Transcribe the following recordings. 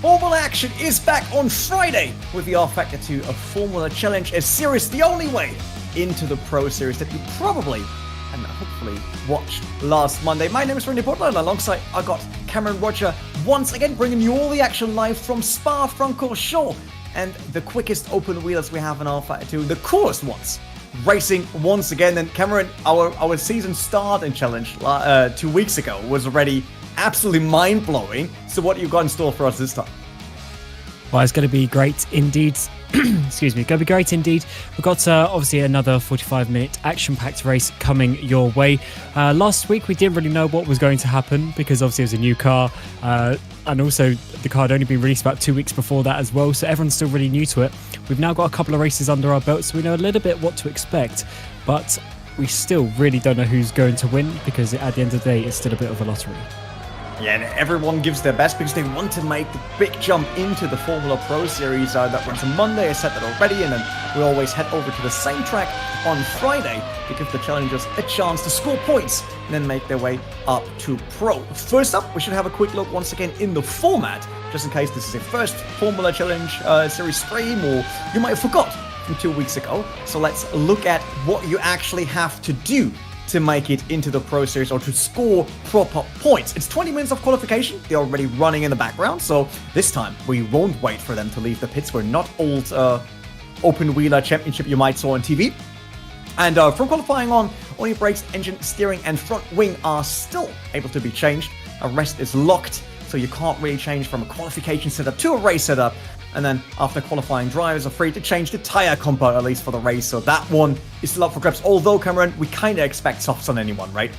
Formula action is back on Friday with the rFactor 2 Formula Challenge, a series the only way into the Pro Series that you probably and hopefully watched last Monday. My name is Randy Portland, and alongside I got Cameron Roger once again bringing you all the action live from Spa-Francorchamps and the quickest open wheelers we have in rFactor 2, the coolest ones. Racing once again, and Cameron, our season start and challenge 2 weeks ago was already absolutely mind-blowing. So what you got in store for us this time? Well, it's going to be great indeed. Excuse me, going to be great indeed. We've got obviously another 45-minute action-packed race coming your way. Last week we didn't really know what was going to happen because obviously it was a new car, and also the car had only been released about 2 weeks before that as well, so everyone's still really new to it. We've now got a couple of races under our belt, so we know a little bit what to expect, but we still really don't know who's going to win because at the end of the day it's still a bit of a lottery. Yeah, and everyone gives their best because they want to make the big jump into the Formula Pro Series that runs on Monday. I said that already, and then we always head over to the same track on Friday to give the challengers a chance to score points and then make their way up to Pro. First up, we should have a quick look once again in the format, just in case this is your first Formula Challenge Series stream or you might have forgot from 2 weeks ago. So let's look at what you actually have to do to make it into the Pro Series or to score proper points. It's 20 minutes of qualification. They're already running in the background, so this time we won't wait for them to leave the pits. We're not old open wheeler championship you might saw on TV. And from qualifying on, only brakes, engine, steering, and front wing are still able to be changed. The rest is locked, so you can't really change from a qualification setup to a race setup. And then after qualifying, drivers are free to change the tire compound, at least for the race. So that one is still up for grabs. Although, Cameron, we kind of expect softs on anyone, right?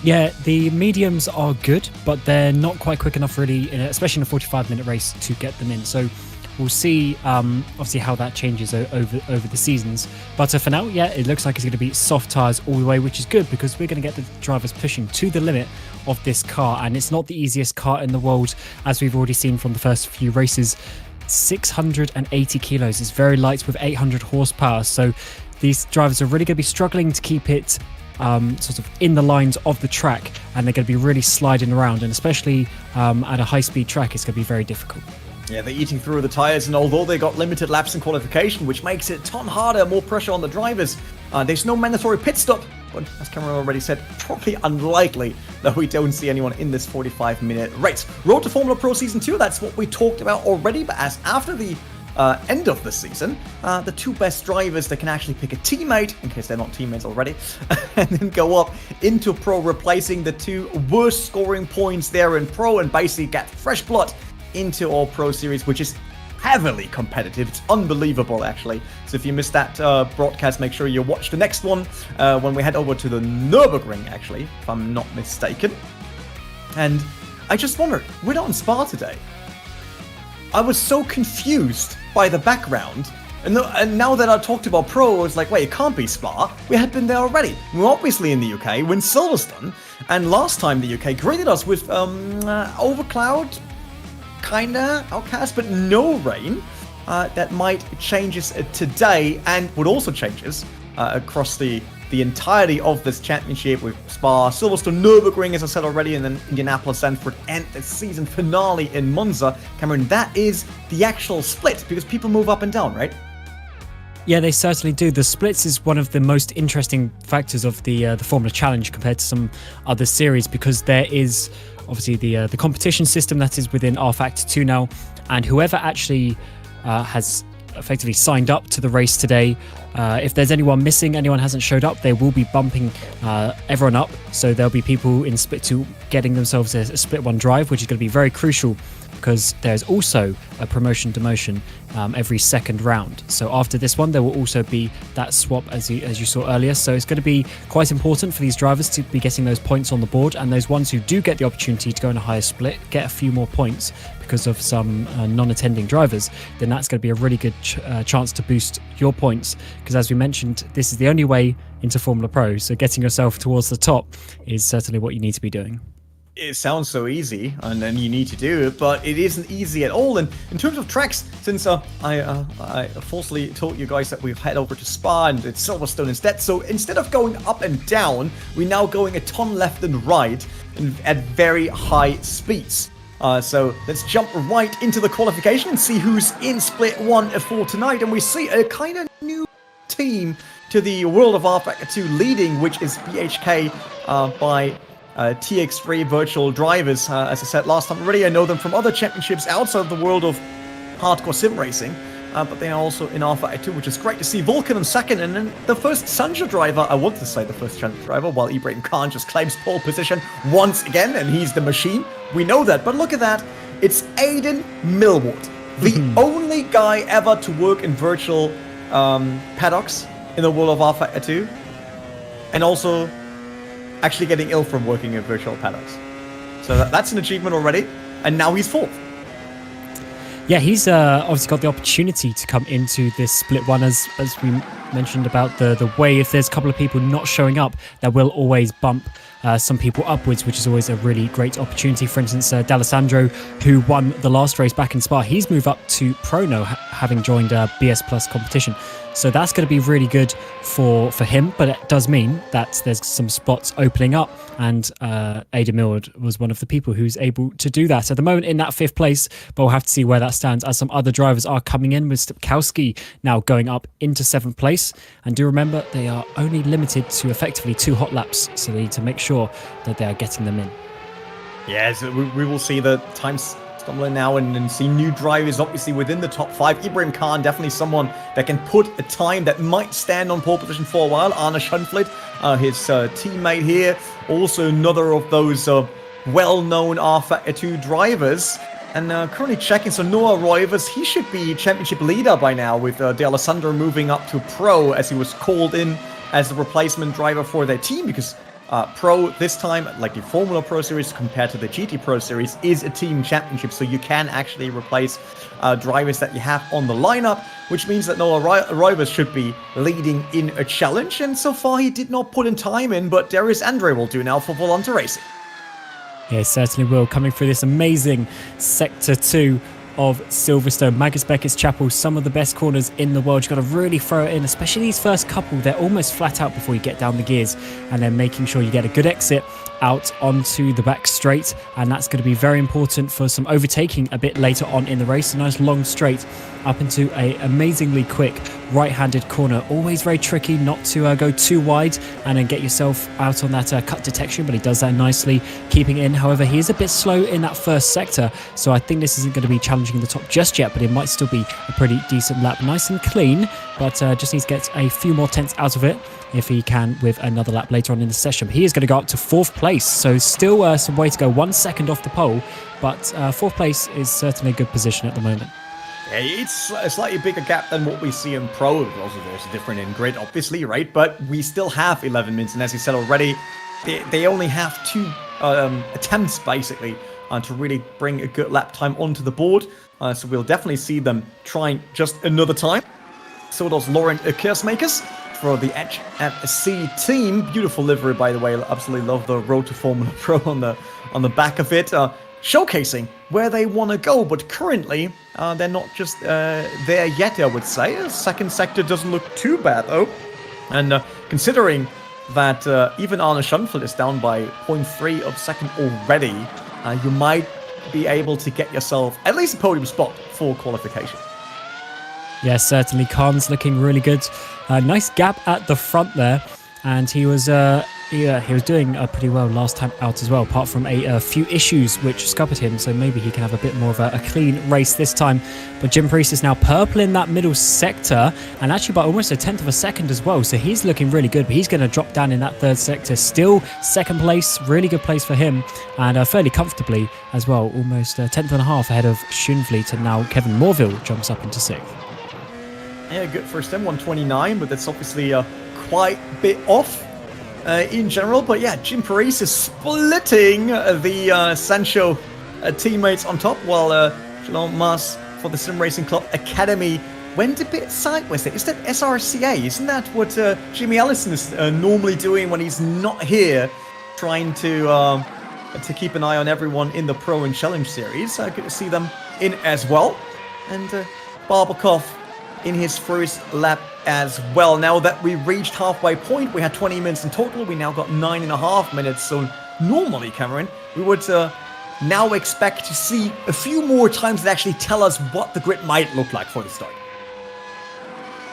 Yeah, the mediums are good, but they're not quite quick enough really, especially in a 45-minute race, to get them in. So we'll see, obviously, how that changes over the seasons. But for now, yeah, it looks like it's going to be soft tyres all the way, which is good because we're going to get the drivers pushing to the limit of this car. And it's not the easiest car in the world, as we've already seen from the first few races. 680 kilos is very light with 800 horsepower. So these drivers are really going to be struggling to keep it sort of in the lines of the track, and they're going to be really sliding around, and especially at a high-speed track, it's going to be very difficult. Yeah, they're eating through the tyres, and although they got limited laps in qualification, which makes it a ton harder, more pressure on the drivers, there's no mandatory pit stop. But as Cameron already said, probably unlikely that we don't see anyone in this 45-minute race. Road to Formula Pro Season 2, that's what we talked about already, but as after the end of the season, the two best drivers that can actually pick a teammate, in case they're not teammates already, and then go up into Pro, replacing the two worst scoring points there in Pro, and basically get fresh blood into our Pro Series, which is heavily competitive. It's unbelievable, actually. So if you missed that broadcast, make sure you watch the next one when we head over to the Nürburgring, actually, if I'm not mistaken. And I just wondered, we're not in Spa today. I was so confused by the background. And now that I talked about Pro, I was like, wait, it can't be Spa. We had been there already. We're obviously in the UK, we're in Silverstone. And last time the UK greeted us with overcloud, kinda outcast, but no rain. That might change us today, and would also change us across the entirety of this championship with Spa, Silverstone, Nürburgring, as I said already, and then Indianapolis, Zandvoort, and the season finale in Monza. Cameron, that is the actual split, because people move up and down, right? Yeah, they certainly do. The splits is one of the most interesting factors of the Formula Challenge compared to some other series, because there is obviously the competition system that is within rFactor 2 now, and whoever actually has effectively signed up to the race today, if there's anyone missing, anyone hasn't showed up, they will be bumping everyone up. So there'll be people in split 2 getting themselves a split 1 drive, which is going to be very crucial because there's also a promotion demotion every second round. So after this one, there will also be that swap as you saw earlier. So it's going to be quite important for these drivers to be getting those points on the board, and those ones who do get the opportunity to go in a higher split get a few more points because of some non-attending drivers. Then that's going to be a really good chance to boost your points, because as we mentioned, this is the only way into Formula Pro. So getting yourself towards the top is certainly what you need to be doing. It sounds so easy, and then you need to do it, but it isn't easy at all. And in terms of tracks, since I falsely told you guys that we head over to Spa and it's Silverstone instead, so instead of going up and down, we're now going a ton left and right at very high speeds. So let's jump right into the qualification and see who's in Split 1 for tonight. And we see a kind of new team to the world of rFactor 2 leading, which is BHK by TX3 Virtual Drivers. As I said last time already, I know them from other championships outside of the world of hardcore sim racing. But they are also in rFactor 2, which is great to see. Vulcan in second, and then the first Sancho driver, I want to say the first Sancho driver, while Ibrahim Khan just claims pole position once again, and he's the machine. We know that, but look at that. It's Aiden Millward, the only guy ever to work in virtual paddocks in the world of rFactor 2, and also actually getting ill from working in virtual paddocks. So that's an achievement already, and now he's fourth. Yeah, he's obviously got the opportunity to come into this Split 1, as we mentioned about the way if there's a couple of people not showing up, that will always bump some people upwards, which is always a really great opportunity. For instance, D'Alessandro, who won the last race back in Spa, he's moved up to Pro now, having joined BS Plus competition. So that's going to be really good for him, but it does mean that there's some spots opening up, and Ada Millward was one of the people who's able to do that. At the moment in that 5th place, but we'll have to see where that stands as some other drivers are coming in, with Stepkowski now going up into 7th place. And do remember, they are only limited to effectively 2 hot laps, so they need to make sure that they are getting them in. Yes, we will see the times stumbling now and see new drivers obviously within the top 5. Ibrahim Khan, definitely someone that can put a time that might stand on pole position for a while. Arne Schunflid, his teammate here, also another of those well-known rFactor 2 drivers. And currently checking, so Noah Reuvers, he should be championship leader by now, with D'Alessandro moving up to Pro, as he was called in as the replacement driver for their team, because Pro this time, like the Formula Pro Series compared to the GT Pro Series, is a team championship, so you can actually replace drivers that you have on the lineup, which means that Noah Reuvers should be leading in a challenge, and so far he did not put in time in, but Darius Andre will do now for Volante Racing. Yeah, certainly will. Coming through this amazing Sector 2 of Silverstone, Magus Beckett's Chapel, some of the best corners in the world. You've got to really throw it in, especially these first couple. They're almost flat out before you get down the gears, and then making sure you get a good exit out onto the back straight, and that's going to be very important for some overtaking a bit later on in the race. A nice long straight up into a amazingly quick right-handed corner. Always very tricky not to go too wide and then get yourself out on that cut detection, but he does that nicely, keeping in. However, he is a bit slow in that first sector, so I think this isn't going to be challenging the top just yet, but it might still be a pretty decent lap. Nice and clean, but just needs to get a few more tenths out of it if he can with another lap later on in the session. He is going to go up to 4th place, so still some way to go. 1 second off the pole, but 4th place is certainly a good position at the moment. Yeah, it's a slightly bigger gap than what we see in Pro. Also, there's different in Grid, obviously, right? But we still have 11 minutes, and as you said already, they only have 2 attempts, basically, to really bring a good lap time onto the board. So we'll definitely see them trying just another time. So does Laurent Kersmakers for the HFC team. Beautiful livery, by the way. I absolutely love the Road to Formula Pro on the back of it. Showcasing where they want to go, but currently they're not just there yet, I would say. Second sector doesn't look too bad, though. And considering that even Arne Schunfeld is down by 0.3 of second already, you might be able to get yourself at least a podium spot for qualification. Yeah, certainly. Khan's looking really good. Nice gap at the front there, and he was doing pretty well last time out as well, apart from a few issues which scuppered him, so maybe he can have a bit more of a clean race this time. But Jim Priest is now purple in that middle sector, and actually by almost a 1/10 of a second as well, so he's looking really good, but he's going to drop down in that 3rd sector. Still 2nd place, really good place for him, and fairly comfortably as well, almost a 1/10 and a half ahead of Schoenvliet, and now Kevin Morville jumps up into 6th. Yeah, good first him, 129, but that's obviously quite a bit off in general. But yeah, Jim Paris is splitting the Sancho teammates on top, while Jean Mas for the Sim Racing Club Academy went a bit sideways there. Is that SRCA? Isn't that what Jimmy Allison is normally doing when he's not here, trying to keep an eye on everyone in the Pro and Challenge series? Good to see them in as well. And Barbakov in his first lap as well. Now that we reached halfway point, we had 20 minutes in total. We now got 9.5 minutes. So normally, Cameron, we would now expect to see a few more times that actually tell us what the grid might look like for the start.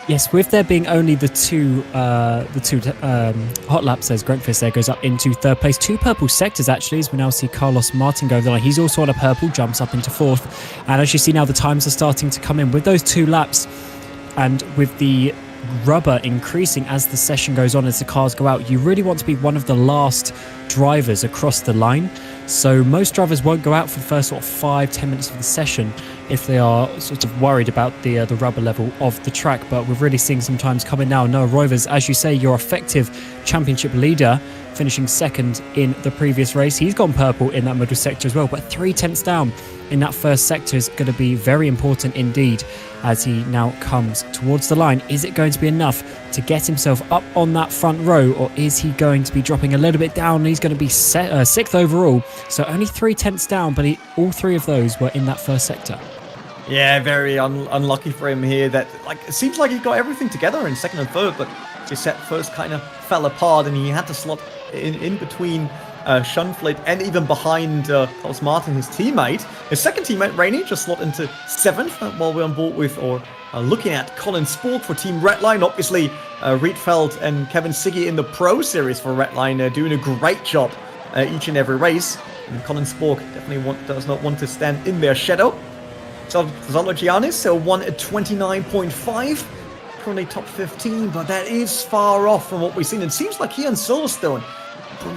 Yes, with there being only the two hot laps, as Grunkfist there goes up into third place. 2 purple sectors, actually, as we now see Carlos Martin go over the line. He's also on a purple, jumps up into 4th. And as you see now, the times are starting to come in. With those 2 laps, and with the rubber increasing as the session goes on, as the cars go out, you really want to be one of the last drivers across the line. So most drivers won't go out for the first sort of 5-10 minutes of the session if they are sort of worried about the rubber level of the track. But we're really seeing some times coming now. Noah Reuvers, as you say, your effective championship leader, finishing 2nd in the previous race. He's gone purple in that middle sector as well, but 3 tenths down in that first sector is going to be very important indeed as he now comes towards the line. Is it going to be enough to get himself up on that front row, or is he going to be dropping a little bit down? He's going to be 6th overall, so only 3 tenths down, but all 3 of those were in that first sector. Yeah, very unlucky for him here. That it seems like he got everything together in 2nd and 3rd, but just set first kind of fell apart, and he had to slot in between Schunflit and even behind Carlos Martin, his teammate. His second teammate, Rainey, just slot into 7th while we're on board with, or looking at Collin Sprok for Team Redline. Obviously, Rietveld and Kevin Siggy in the Pro Series for Redline doing a great job each and every race. And Collin Sprok definitely does not want to stand in their shadow. So Zologianis won at 29.5. Currently top 15, but that is far off from what we've seen. It seems like he and Silverstone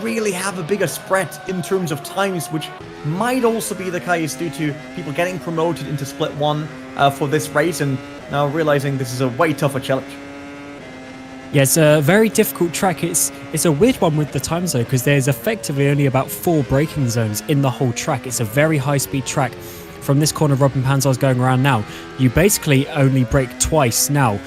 really have a bigger spread in terms of times, which might also be the case due to people getting promoted into Split 1 for this race, and now realizing this is a way tougher challenge. Yeah, it's a very difficult track. It's a weird one with the times though, because there's effectively only about 4 braking zones in the whole track. It's a very high-speed track. From this corner Robin Panzar's going around now, you basically only brake twice now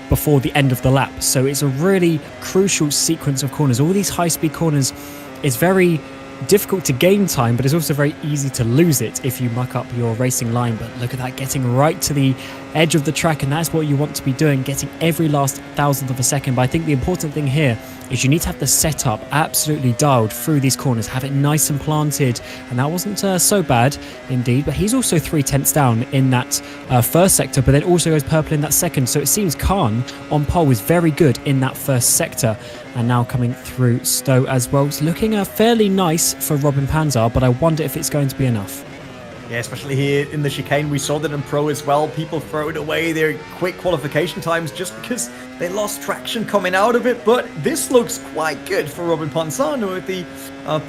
before the end of the lap. So it's a really crucial sequence of corners. All these high-speed corners, it's very difficult to gain time, but it's also very easy to lose it if you muck up your racing line. But look at that, getting right to the edge of the track, and that's what you want to be doing, getting every last thousandth of a second. But I think the important thing here is you need to have the setup absolutely dialed through these corners, have it nice and planted, and that wasn't so bad indeed. But he's also 3 tenths down in that first sector, but then also goes purple in that second. So it seems Khan on pole is very good in that first sector, and now coming through Stowe as well. It's looking fairly nice for Robin Panzar, but I wonder if it's going to be enough. Yeah, especially here in the chicane. We saw that in Pro as well. People throwing away their quick qualification times just because they lost traction coming out of it. But this looks quite good for Robin Panzar. With the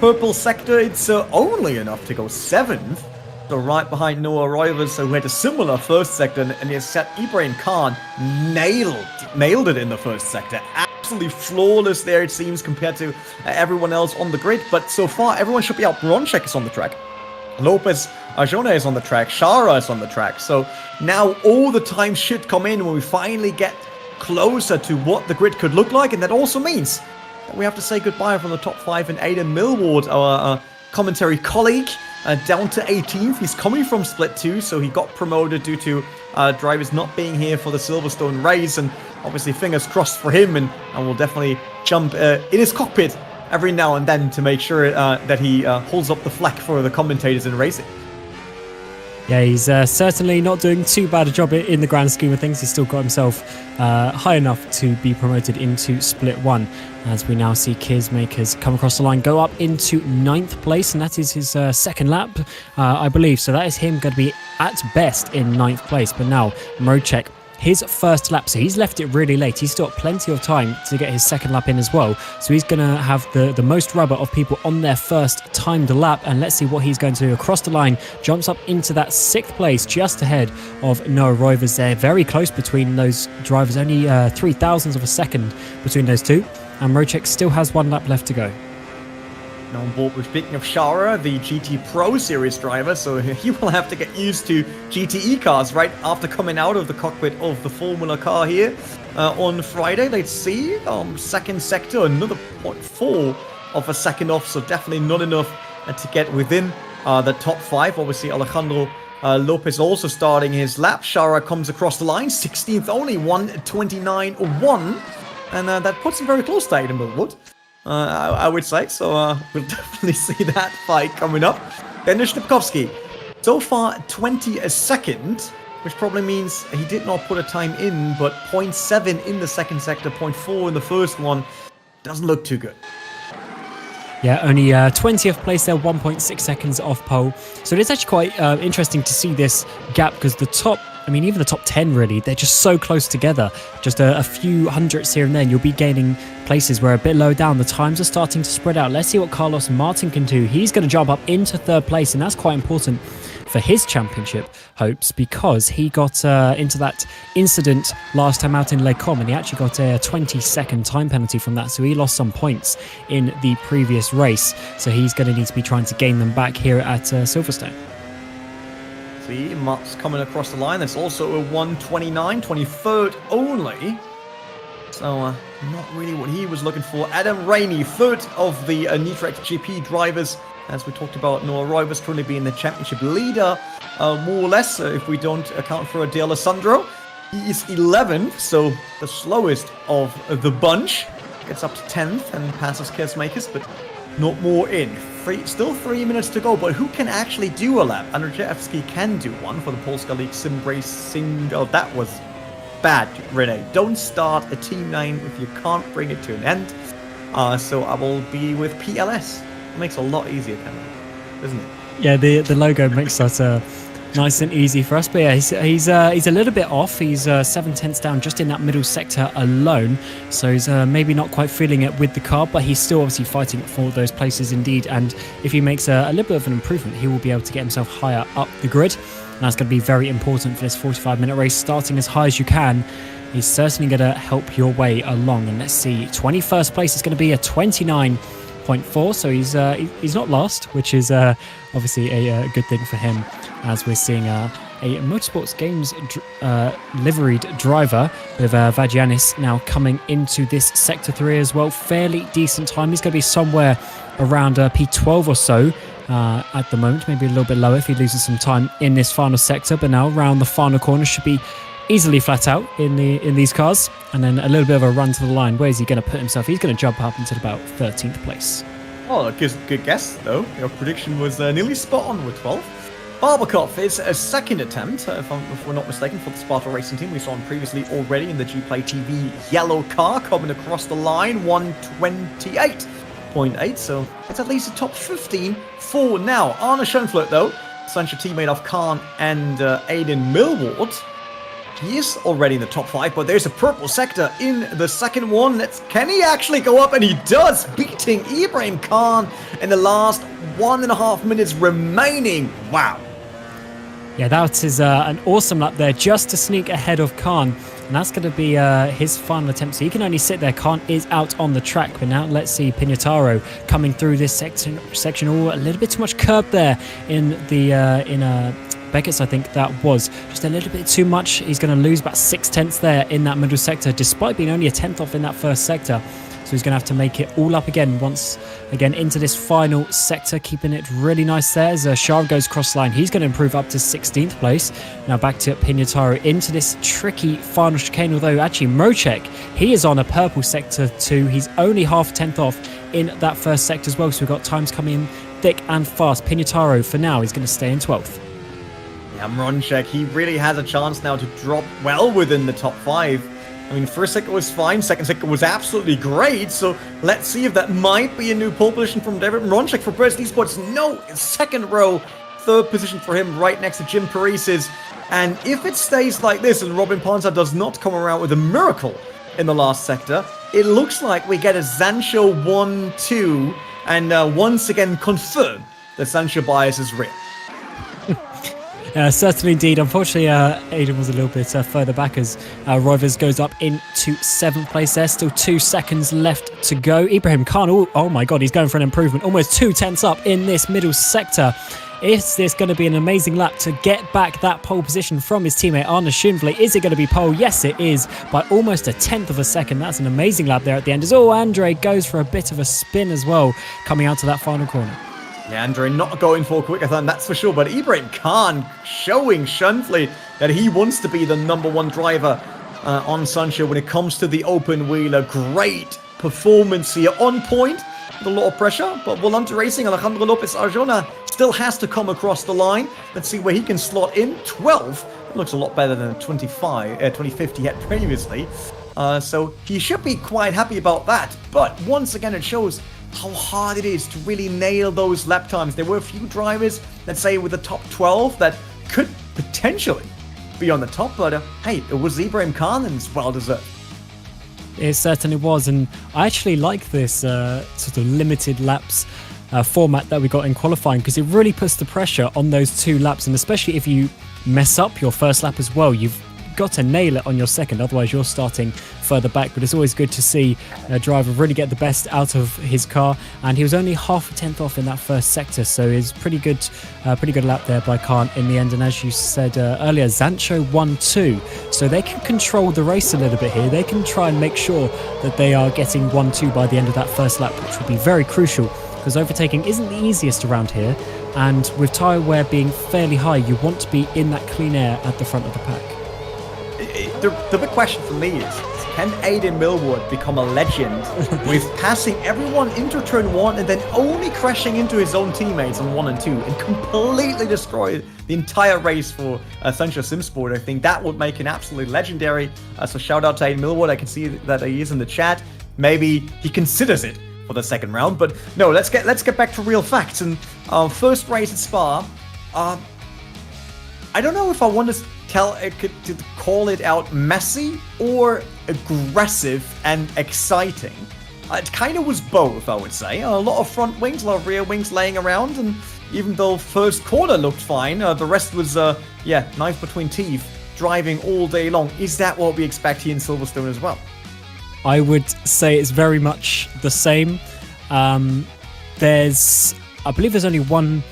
purple sector, it's only enough to go 7th. So right behind Noah Reuvers, who had a similar first sector, and he said Ibrahim Khan nailed it in the first sector. Absolutely flawless there, it seems, compared to everyone else on the grid. But so far, everyone should be out. Bronchek is on the track. Lopez Arjona is on the track. Shara is on the track. So now all the time should come in when we finally get closer to what the grid could look like. And that also means that we have to say goodbye from the top 5 and Aidan Millward, our commentary colleague, down to 18th. He's coming from Split 2, so he got promoted due to drivers not being here for the Silverstone race. And obviously fingers crossed for him, and we'll definitely jump in his cockpit every now and then to make sure that he holds up the flag for the commentators in racing. Yeah, he's certainly not doing too bad a job in the grand scheme of things. He's still got himself high enough to be promoted into Split 1, as we now see Keersmakers come across the line, go up into 9th place, and that is his second lap, I believe. So that is him going to be at best in 9th place. But now Mrocek, his first lap, so he's left it really late. He's still got plenty of time to get his second lap in as well. So he's going to have the most rubber of people on their first timed lap. And let's see what he's going to do. Across the line, jumps up into that 6th place, just ahead of Noah Reuvers there. Very close between those drivers, only 0.003 of a second between those two. And Mrocek still has 1 lap left to go. Now on board with, speaking of Shara, the GT Pro Series driver, so he will have to get used to GTE cars right after coming out of the cockpit of the Formula car here on Friday. Let's see, second sector, another 0.4 of a second off, so definitely not enough to get within the top 5. Obviously, Alejandro Lopez also starting his lap. Shara comes across the line, 16th only, 1:29.1, and that puts him very close to Aidan Millwood. I would say, so we'll definitely see that fight coming up. Denis Stipkovski, so far 22nd, which probably means he did not put a time in, but 0.7 in the second sector, 0.4 in the first one. Doesn't look too good. Yeah, only 20th place there, 1.6 seconds off pole. So it is actually quite interesting to see this gap because the top, I mean, even the top 10 really, they're just so close together. Just a few hundredths here and there, and you'll be gaining places where a bit low down. The times are starting to spread out. Let's see what Carlos Martin can do. He's going to jump up into third place, and that's quite important for his championship hopes because he got into that incident last time out in Les Combes, and he actually got a 20-second time penalty from that, so he lost some points in the previous race, so he's going to need to be trying to gain them back here at Silverstone. See, Mark's coming across the line. That's also a 1:29, 23rd only. So, not really what he was looking for. Adam Rainey, third of the Nitrex GP drivers. As we talked about, Noah Reuvers currently being the championship leader, more or less, if we don't account for D'Alessandro. He is 11th, so the slowest of the bunch. Gets up to 10th and passes Kersmakers, but not more in. Still 3 minutes to go, but who can actually do a lap? Andrzejewski can do one for the Polska League Sim Racing. Oh, that was bad, Rene. Don't start a team name if you can't bring it to an end. So I will be with PLS. It makes it a lot easier, kind of, doesn't it? Yeah, the logo makes that nice and easy for us. But yeah, he's a little bit off. He's 7 tenths down just in that middle sector alone. So he's maybe not quite feeling it with the car, but he's still obviously fighting for those places indeed. And if he makes a little bit of an improvement, he will be able to get himself higher up the grid. And that's going to be very important for this 45-minute race. Starting as high as you can is certainly going to help your way along. And let's see, 21st place is going to be a 29.4, so he's not last, which is obviously a good thing for him, as we're seeing a Motorsports Games liveried driver with Vagianis now coming into this Sector 3 as well. Fairly decent time. He's going to be somewhere around P12 or so at the moment, maybe a little bit lower if he loses some time in this final sector, but now around the final corner should be easily flat out in these cars, and then a little bit of a run to the line. Where is he going to put himself? He's going to jump up into about 13th place. Oh, good guess, though. Your prediction was nearly spot on with 12. Barbakov is a second attempt, if we're not mistaken, for the Sparta Racing Team. We saw him previously already in the G-Play TV yellow car coming across the line, 128.8, so it's at least a top 15 for now. Arne Schoenflert, though, Sancho teammate of Khan and Aidan Millward, he is already in the top 5, but there's a purple sector in the second one. Can he actually go up? And he does, beating Ibrahim Khan in the last 1.5 minutes remaining. Wow. Yeah, that is an awesome lap there just to sneak ahead of Khan. And that's going to be his final attempt. So he can only sit there. Khan is out on the track. But now let's see Pignataro coming through this section. Oh, a little bit too much curb there in the Beckett's, I think that was just a little bit too much. He's going to lose about 6 tenths there in that middle sector, despite being only a tenth off in that first sector. So he's going to have to make it all up again once again into this final sector, keeping it really nice there as Shah goes cross line. He's going to improve up to 16th place. Now back to Pignataro into this tricky final chicane, although actually Mrocek, he is on a purple sector too. He's only half a tenth off in that first sector as well, so we've got times coming in thick and fast. Pignataro for now is going to stay in 12th. Yeah, Mrocek, he really has a chance now to drop well within the top 5. I mean, first sector was fine, second sector was absolutely great, so let's see if that might be a new pole position from David Mrocek for Brest Esports. No, second row, third position for him right next to Jim Paris's. And if it stays like this and Robin Ponsa does not come around with a miracle in the last sector, it looks like we get a Sancho 1-2 and once again confirm that Sancho bias is real. Certainly indeed. Unfortunately, Aidan was a little bit further back as Reuvers goes up into 7th place there. Still 2 seconds left to go. Ibrahim Khan, oh my God, he's going for an improvement. Almost 2 tenths up in this middle sector. Is this going to be an amazing lap to get back that pole position from his teammate Arne Schoenflert? Is it going to be pole? Yes, it is, by almost a tenth of a second. That's an amazing lap there at the end. As Andre goes for a bit of a spin as well, coming out to that final corner. Yeah, Andre not going for a quick-a-thon, that's for sure. But Ibrahim Khan showing Schoenflert that he wants to be the #1 driver on Sancho when it comes to the open wheel. A great performance here, on point with a lot of pressure, but Volante Racing, Alejandro Lopez Arjona still has to come across the line. Let's see where he can slot in. 12. It looks a lot better than 2050 he had previously. So he should be quite happy about that. But once again, it shows how hard it is to really nail those lap times. There were a few drivers, let's say with the top 12, that could potentially be on the top, but hey, it was Ibrahim Khan, and it's well deserved. It certainly was, and I actually like this sort of limited laps format that we got in qualifying, because it really puts the pressure on those 2 laps, and especially if you mess up your first lap as well, you've got to nail it on your second, otherwise you're starting further back. But it's always good to see a driver really get the best out of his car, and he was only half a tenth off in that first sector, so it's pretty good lap there by Khan in the end. And as you said earlier, Zancho 1-2, so they can control the race a little bit here. They can try and make sure that they are getting 1-2 by the end of that first lap, which will be very crucial, because overtaking isn't the easiest around here, and with tyre wear being fairly high, you want to be in that clean air at the front of the pack. The big question for me is, can Aidan Millward become a legend with passing everyone into turn 1 and then only crashing into his own teammates on 1 and 2 and completely destroy the entire race for Sancho Simsport? I think that would make him absolutely legendary. So shout out to Aidan Millward. I can see that he is in the chat. Maybe he considers it for the second round. But no, let's get back to real facts. And first race at Spa. I don't know if I want to call it out messy or aggressive and exciting. It kind of was both, I would say. A lot of front wings, a lot of rear wings laying around, and even though first corner looked fine, the rest was, knife between teeth, driving all day long. Is that what we expect here in Silverstone as well? I would say it's very much the same. I believe there's only one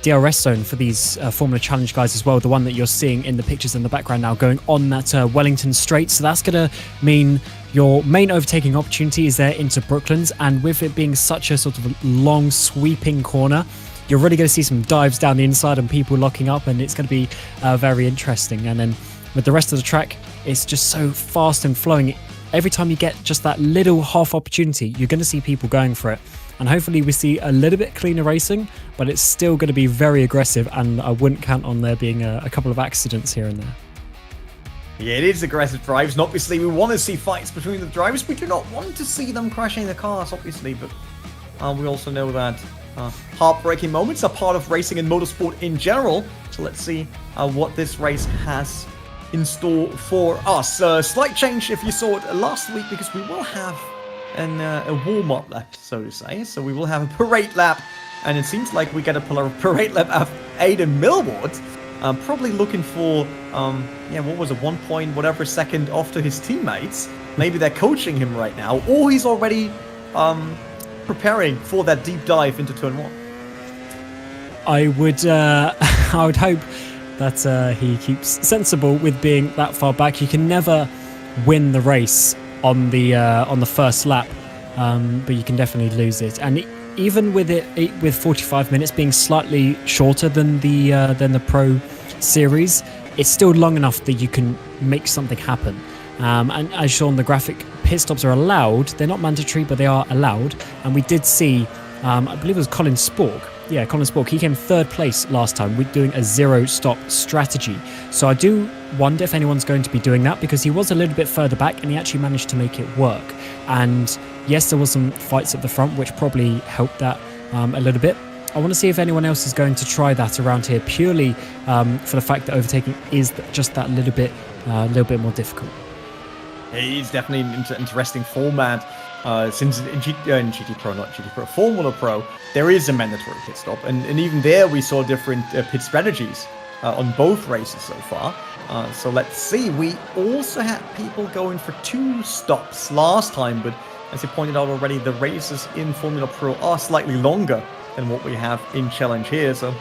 DRS zone for these Formula Challenge guys as well, the one that you're seeing in the pictures in the background now, going on that Wellington Straight. So that's going to mean your main overtaking opportunity is there into Brooklands, and with it being such a sort of long sweeping corner, you're really going to see some dives down the inside and people locking up, and it's going to be very interesting. And then with the rest of the track, it's just so fast and flowing. Every time you get just that little half opportunity, you're going to see people going for it. And hopefully we see a little bit cleaner racing, but it's still going to be very aggressive, and I wouldn't count on there being a couple of accidents here and there. Yeah, it is aggressive drives, and obviously we want to see fights between the drivers. We do not want to see them crashing the cars, obviously, but we also know that heartbreaking moments are part of racing and motorsport in general. So let's see what this race has in store for us. Slight change if you saw it last week, because we will have a warm-up lap, so to say. So we will have a parade lap, and it seems like we get a parade lap of Aidan Millward. Probably looking for, what was it, 1 point whatever second off to his teammates. Maybe they're coaching him right now, or he's already preparing for that deep dive into turn 1. I would hope that he keeps sensible with being that far back. You can never win the race on the first lap, but you can definitely lose it. And even with with 45 minutes being slightly shorter than the Pro Series, it's still long enough that you can make something happen. And as shown on the graphic, pit stops are allowed. They're not mandatory, but they are allowed. And we did see, I believe it was Collin Sprok. Yeah, Collin Sprok. He came third place last time with doing a zero-stop strategy. So I do wonder if anyone's going to be doing that, because he was a little bit further back and he actually managed to make it work. And yes, there was some fights at the front, which probably helped that a little bit. I want to see if anyone else is going to try that around here, purely for the fact that overtaking is just that little bit more difficult. It's definitely an interesting format. Since in GT Pro, not GT Pro, Formula Pro, there is a mandatory pit stop, and even there we saw different pit strategies on both races so far. So let's see. We also had people going for 2 stops last time, but as you pointed out already, the races in Formula Pro are slightly longer than what we have in Challenge here, so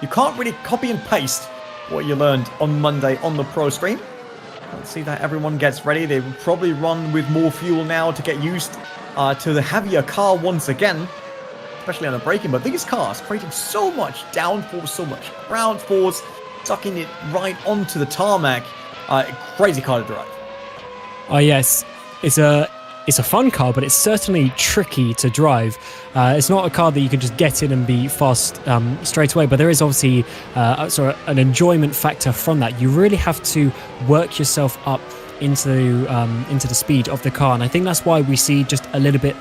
you can't really copy and paste what you learned on Monday on the Pro stream. Let's see that everyone gets ready. They will probably run with more fuel now to get used to the heavier car once again, especially on the braking. But these cars creating so much downforce, so much ground force, sucking it right onto the tarmac. Crazy car to drive. Oh yes, it's a it's a fun car, but it's certainly tricky to drive. It's not a car that you can just get in and be fast straight away, but there is obviously an enjoyment factor from that. You really have to work yourself up into the speed of the car, and I think that's why we see just a little bit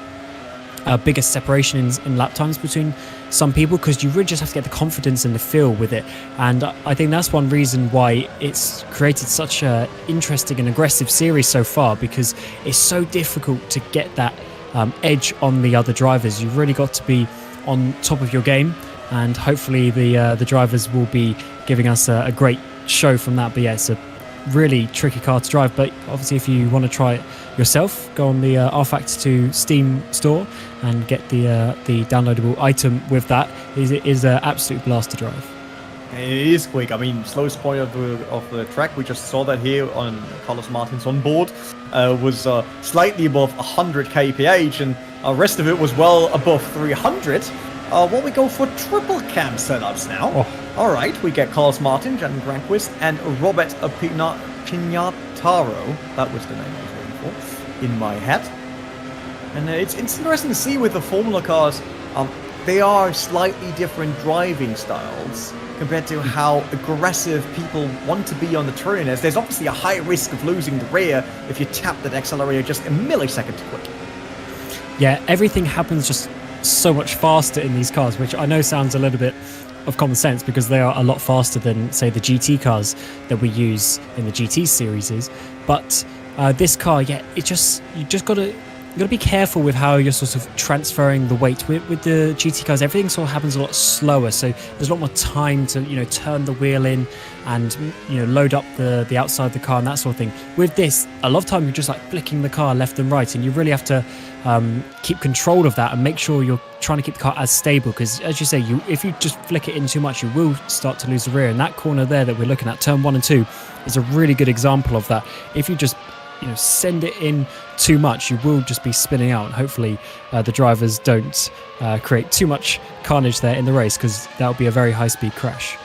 bigger separation in lap times between some people, because you really just have to get the confidence and the feel with it. And I think that's one reason why it's created such a interesting and aggressive series so far, because it's so difficult to get that edge on the other drivers. You've really got to be on top of your game, and hopefully the drivers will be giving us a great show from that. But yeah, it's a really tricky car to drive, but obviously if you want to try it yourself, go on the rFactor 2 Steam store and get the downloadable item with that. It is an absolute blast to drive. It is quick. I mean, slowest point of the track, we just saw that here on Carlos Martin's onboard, was slightly above 100 kph, and the rest of it was well above 300. Well, we go for triple cam setups now. Oh. All right, we get Carlos Martin, Jan Granquist, and Robert Pignataro. That was the name I was looking for in my head. And it's interesting to see with the Formula cars, they are slightly different driving styles compared to how aggressive people want to be on the turn. As there's obviously a high risk of losing the rear if you tap that accelerator just a millisecond too quick. Yeah, everything happens just so much faster in these cars, which I know sounds a little bit of common sense because they are a lot faster than, say, the GT cars that we use in the GT series. But this car, yeah, you just gotta be careful with how you're sort of transferring the weight. With the GT cars, everything sort of happens a lot slower, so there's a lot more time to turn the wheel in and load up the outside of the car and that sort of thing. With this, a lot of time you're just like flicking the car left and right, and you really have to keep control of that and make sure you're trying to keep the car as stable, because as you say, if you just flick it in too much, you will start to lose the rear. And that corner there that we're looking at, turn 1 and 2, is a really good example of that. If you just send it in too much, you will just be spinning out, and hopefully the drivers don't create too much carnage there in the race, because that would be a very high-speed crash.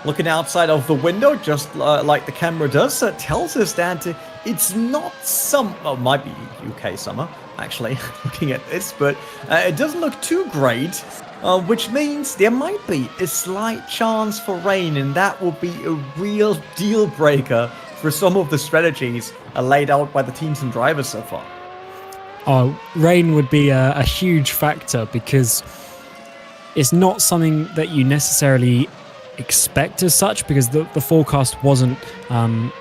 Looking outside of the window, just like the camera does, tells us that it's not it might be UK summer, actually, looking at this, but it doesn't look too great, which means there might be a slight chance for rain, and that will be a real deal breaker for some of the strategies laid out by the teams and drivers so far. Oh, rain would be a huge factor, because it's not something that you necessarily expect as such, because the forecast wasn't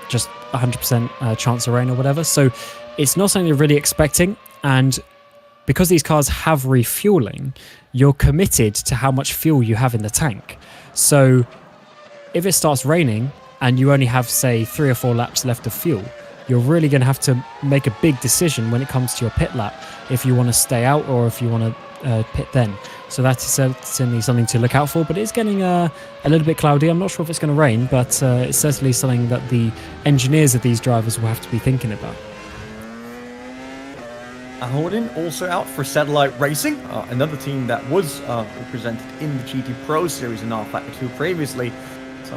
just 100% chance of rain or whatever. So it's not something you're really expecting. And because these cars have refueling, you're committed to how much fuel you have in the tank. So if it starts raining and you only have, say, 3 or 4 laps left of fuel, you're really going to have to make a big decision when it comes to your pit lap, if you want to stay out or if you want to pit then. So that is certainly something to look out for, but it's getting a little bit cloudy. I'm not sure if it's going to rain, but it's certainly something that the engineers of these drivers will have to be thinking about. Holden also out for Satellite Racing, another team that was represented in the GT Pro Series in rFactor 2 previously, so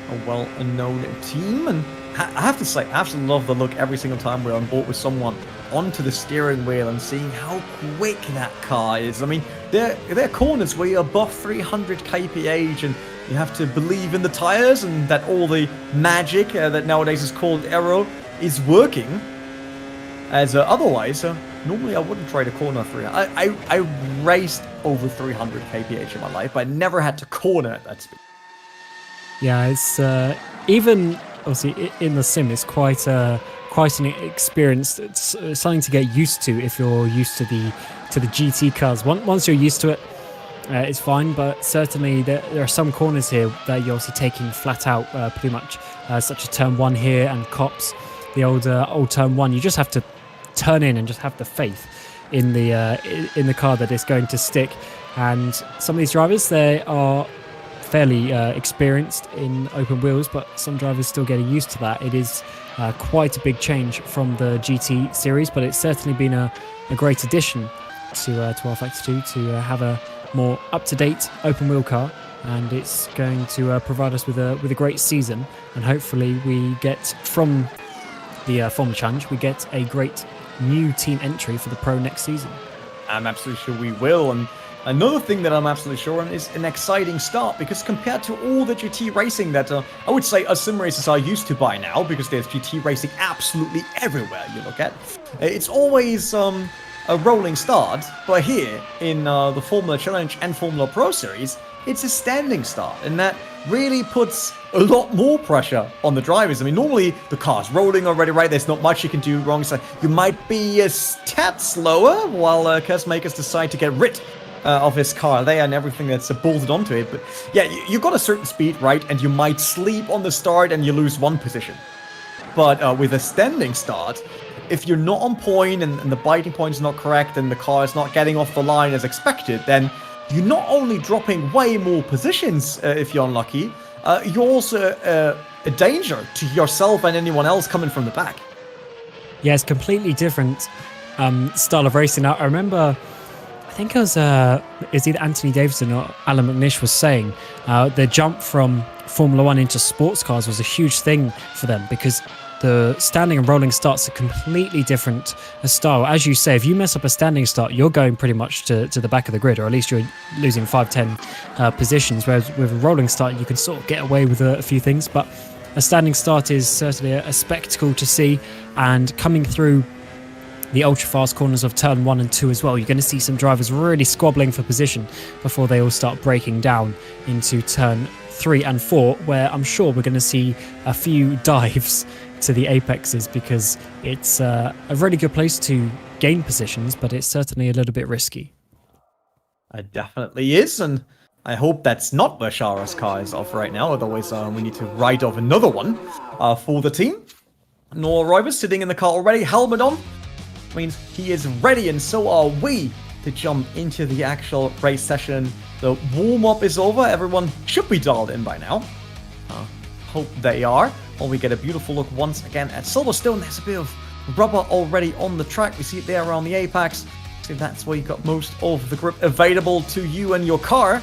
a well-known team. And I have to say, I absolutely love the look every single time we're on board with someone onto the steering wheel and seeing how quick that car is. I mean, there are corners where you're above 300 kph, and you have to believe in the tires and that all the magic that nowadays is called aero is working. As otherwise, normally I wouldn't try to corner 300. I raced over 300 kph in my life, but I never had to corner at that speed. Yeah, it's even obviously in the sim, it's quite an experience. It's something to get used to if you're used to the GT cars. Once you're used to it, it's fine. But certainly there are some corners here that you're obviously taking flat out, pretty much, such as turn 1 here and Cops, the old turn 1. You just have to turn in and just have the faith in the car that it's going to stick. And some of these drivers, they are fairly experienced in open wheels, but some drivers still getting used to that. It is quite a big change from the GT series, but it's certainly been a great addition to rFactor 2 to have a more up-to-date open wheel car, and it's going to provide us with a great season. And hopefully we get from the Formula Challenge, we get a great new team entry for the Pro next season. I'm absolutely sure we will. And another thing that I'm absolutely sure on is an exciting start, because compared to all the GT racing that I would say us sim racers are used to by now, because there's GT racing absolutely everywhere you look at, it's always a rolling start. But here in the Formula Challenge and Formula Pro Series, it's a standing start, and that really puts a lot more pressure on the drivers. I mean, normally the car's rolling already, right? There's not much you can do wrong, so you might be a tad slower while Kers makers decide to get rid of his car there and everything that's bolted onto it. But yeah, you got a certain speed, right? And you might sleep on the start and you lose one position. But with a standing start, if you're not on point and the biting point is not correct and the car is not getting off the line as expected, then you're not only dropping way more positions if you're unlucky, you're also a danger to yourself and anyone else coming from the back. Yeah, it's completely different style of racing. I remember, I think it was either Anthony Davidson or Alan McNish was saying the jump from Formula One into sports cars was a huge thing for them, because the standing and rolling starts are completely different style. As you say, if you mess up a standing start, you're going pretty much to the back of the grid, or at least you're losing 5-10 positions, whereas with a rolling start, you can sort of get away with a few things. But a standing start is certainly a spectacle to see, and coming through the ultra-fast corners of turn 1 and 2 as well, you're going to see some drivers really squabbling for position before they all start breaking down into turn 3 and 4, where I'm sure we're going to see a few dives to the apexes, because it's a really good place to gain positions, but it's certainly a little bit risky. It definitely is, and I hope that's not where Shara's car is off right now, otherwise we need to write off another one for the team. Noah Reuvers sitting in the car already, helmet on, means he is ready, and so are we, to jump into the actual race session. The warm-up is over, everyone should be dialed in by now. Hope they are. While we get a beautiful look once again at Silverstone, there's a bit of rubber already on the track. We see it there around the apex. So that's where you got most of the grip available to you and your car.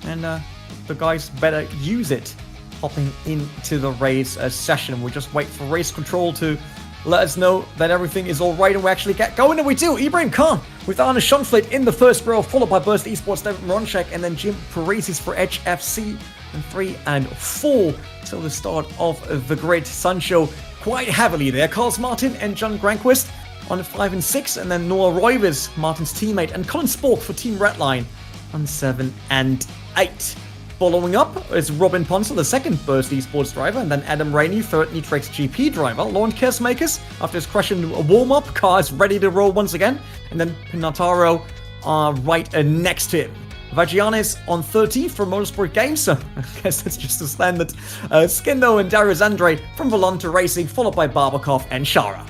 And the guys better use it hopping into the race session. We'll just wait for race control to let us know that everything is all right and we actually get going. And we do. Ibrahim Khan with Arne Schonflit in the first row, followed by Burst Esports, David Moronchek, and then Jim Parisi's for Edge FC. And 3 and 4 till the start of the grid. Sancho quite heavily there. Carlos Martin and John Granquist on 5 and 6. And then Noah Reuvers, Martin's teammate, and Collin Sprok for Team Redline on 7 and 8. Following up is Robin Ponsel, the second Burst Esports driver, and then Adam Rainey, third Nitrex GP driver. Lauren Kersmakers, after his crushing warm-up, car is ready to roll once again. And then Pinataro right next to him. Vagianis on 13 from Motorsport Games, so I guess that's just a standard. Skindo and Drs Andre from Volante Racing, followed by Barbakov and Shara.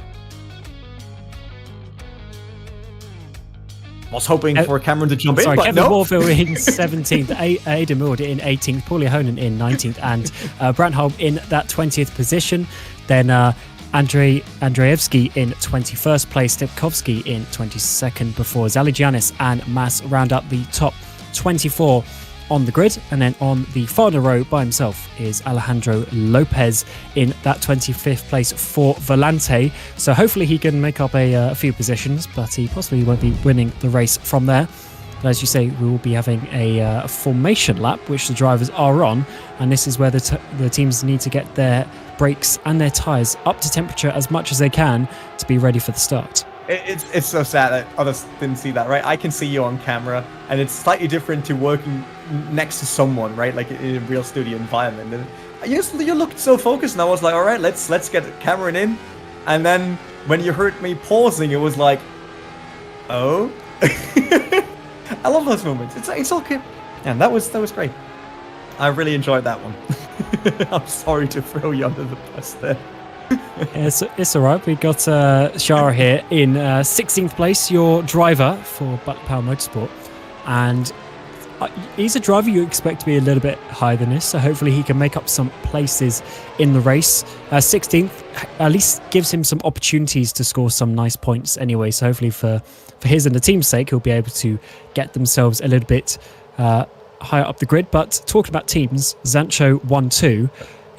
Was hoping for Cameron to jump in, but Kevin no. Warville in 17th, Aidan Milde in 18th, Paulie Honan in 19th, and Brant Holm in that 20th position. Then Andreevsky in 21st place, Stepkovsky in 22nd, before Zaligianis and Mas round up the top 24 on the grid. And then on the final row by himself is Alejandro Lopez in that 25th place for Volante. So hopefully he can make up a few positions, but he possibly won't be winning the race from there. But as you say, we will be having a formation lap, which the drivers are on, and this is where the teams need to get their brakes and their tyres up to temperature as much as they can to be ready for the start. It's so sad that others didn't see that, right? I can see you on camera, and it's slightly different to working next to someone, right? Like in a real studio environment. And you looked so focused, and I was like, all right, let's get Cameron in. And then when you heard me pausing, it was like, oh. I love those moments. It's okay. And that was great. I really enjoyed that one. I'm sorry to throw you under the bus there. It's all right. We got Shara here in 16th place, your driver for Butler Power Motorsport, and he's a driver you expect to be a little bit higher than this, so hopefully he can make up some places in the race. 16th at least gives him some opportunities to score some nice points anyway, so hopefully for his and the team's sake, he'll be able to get themselves a little bit higher up the grid. But talking about teams, Zancho 1-2,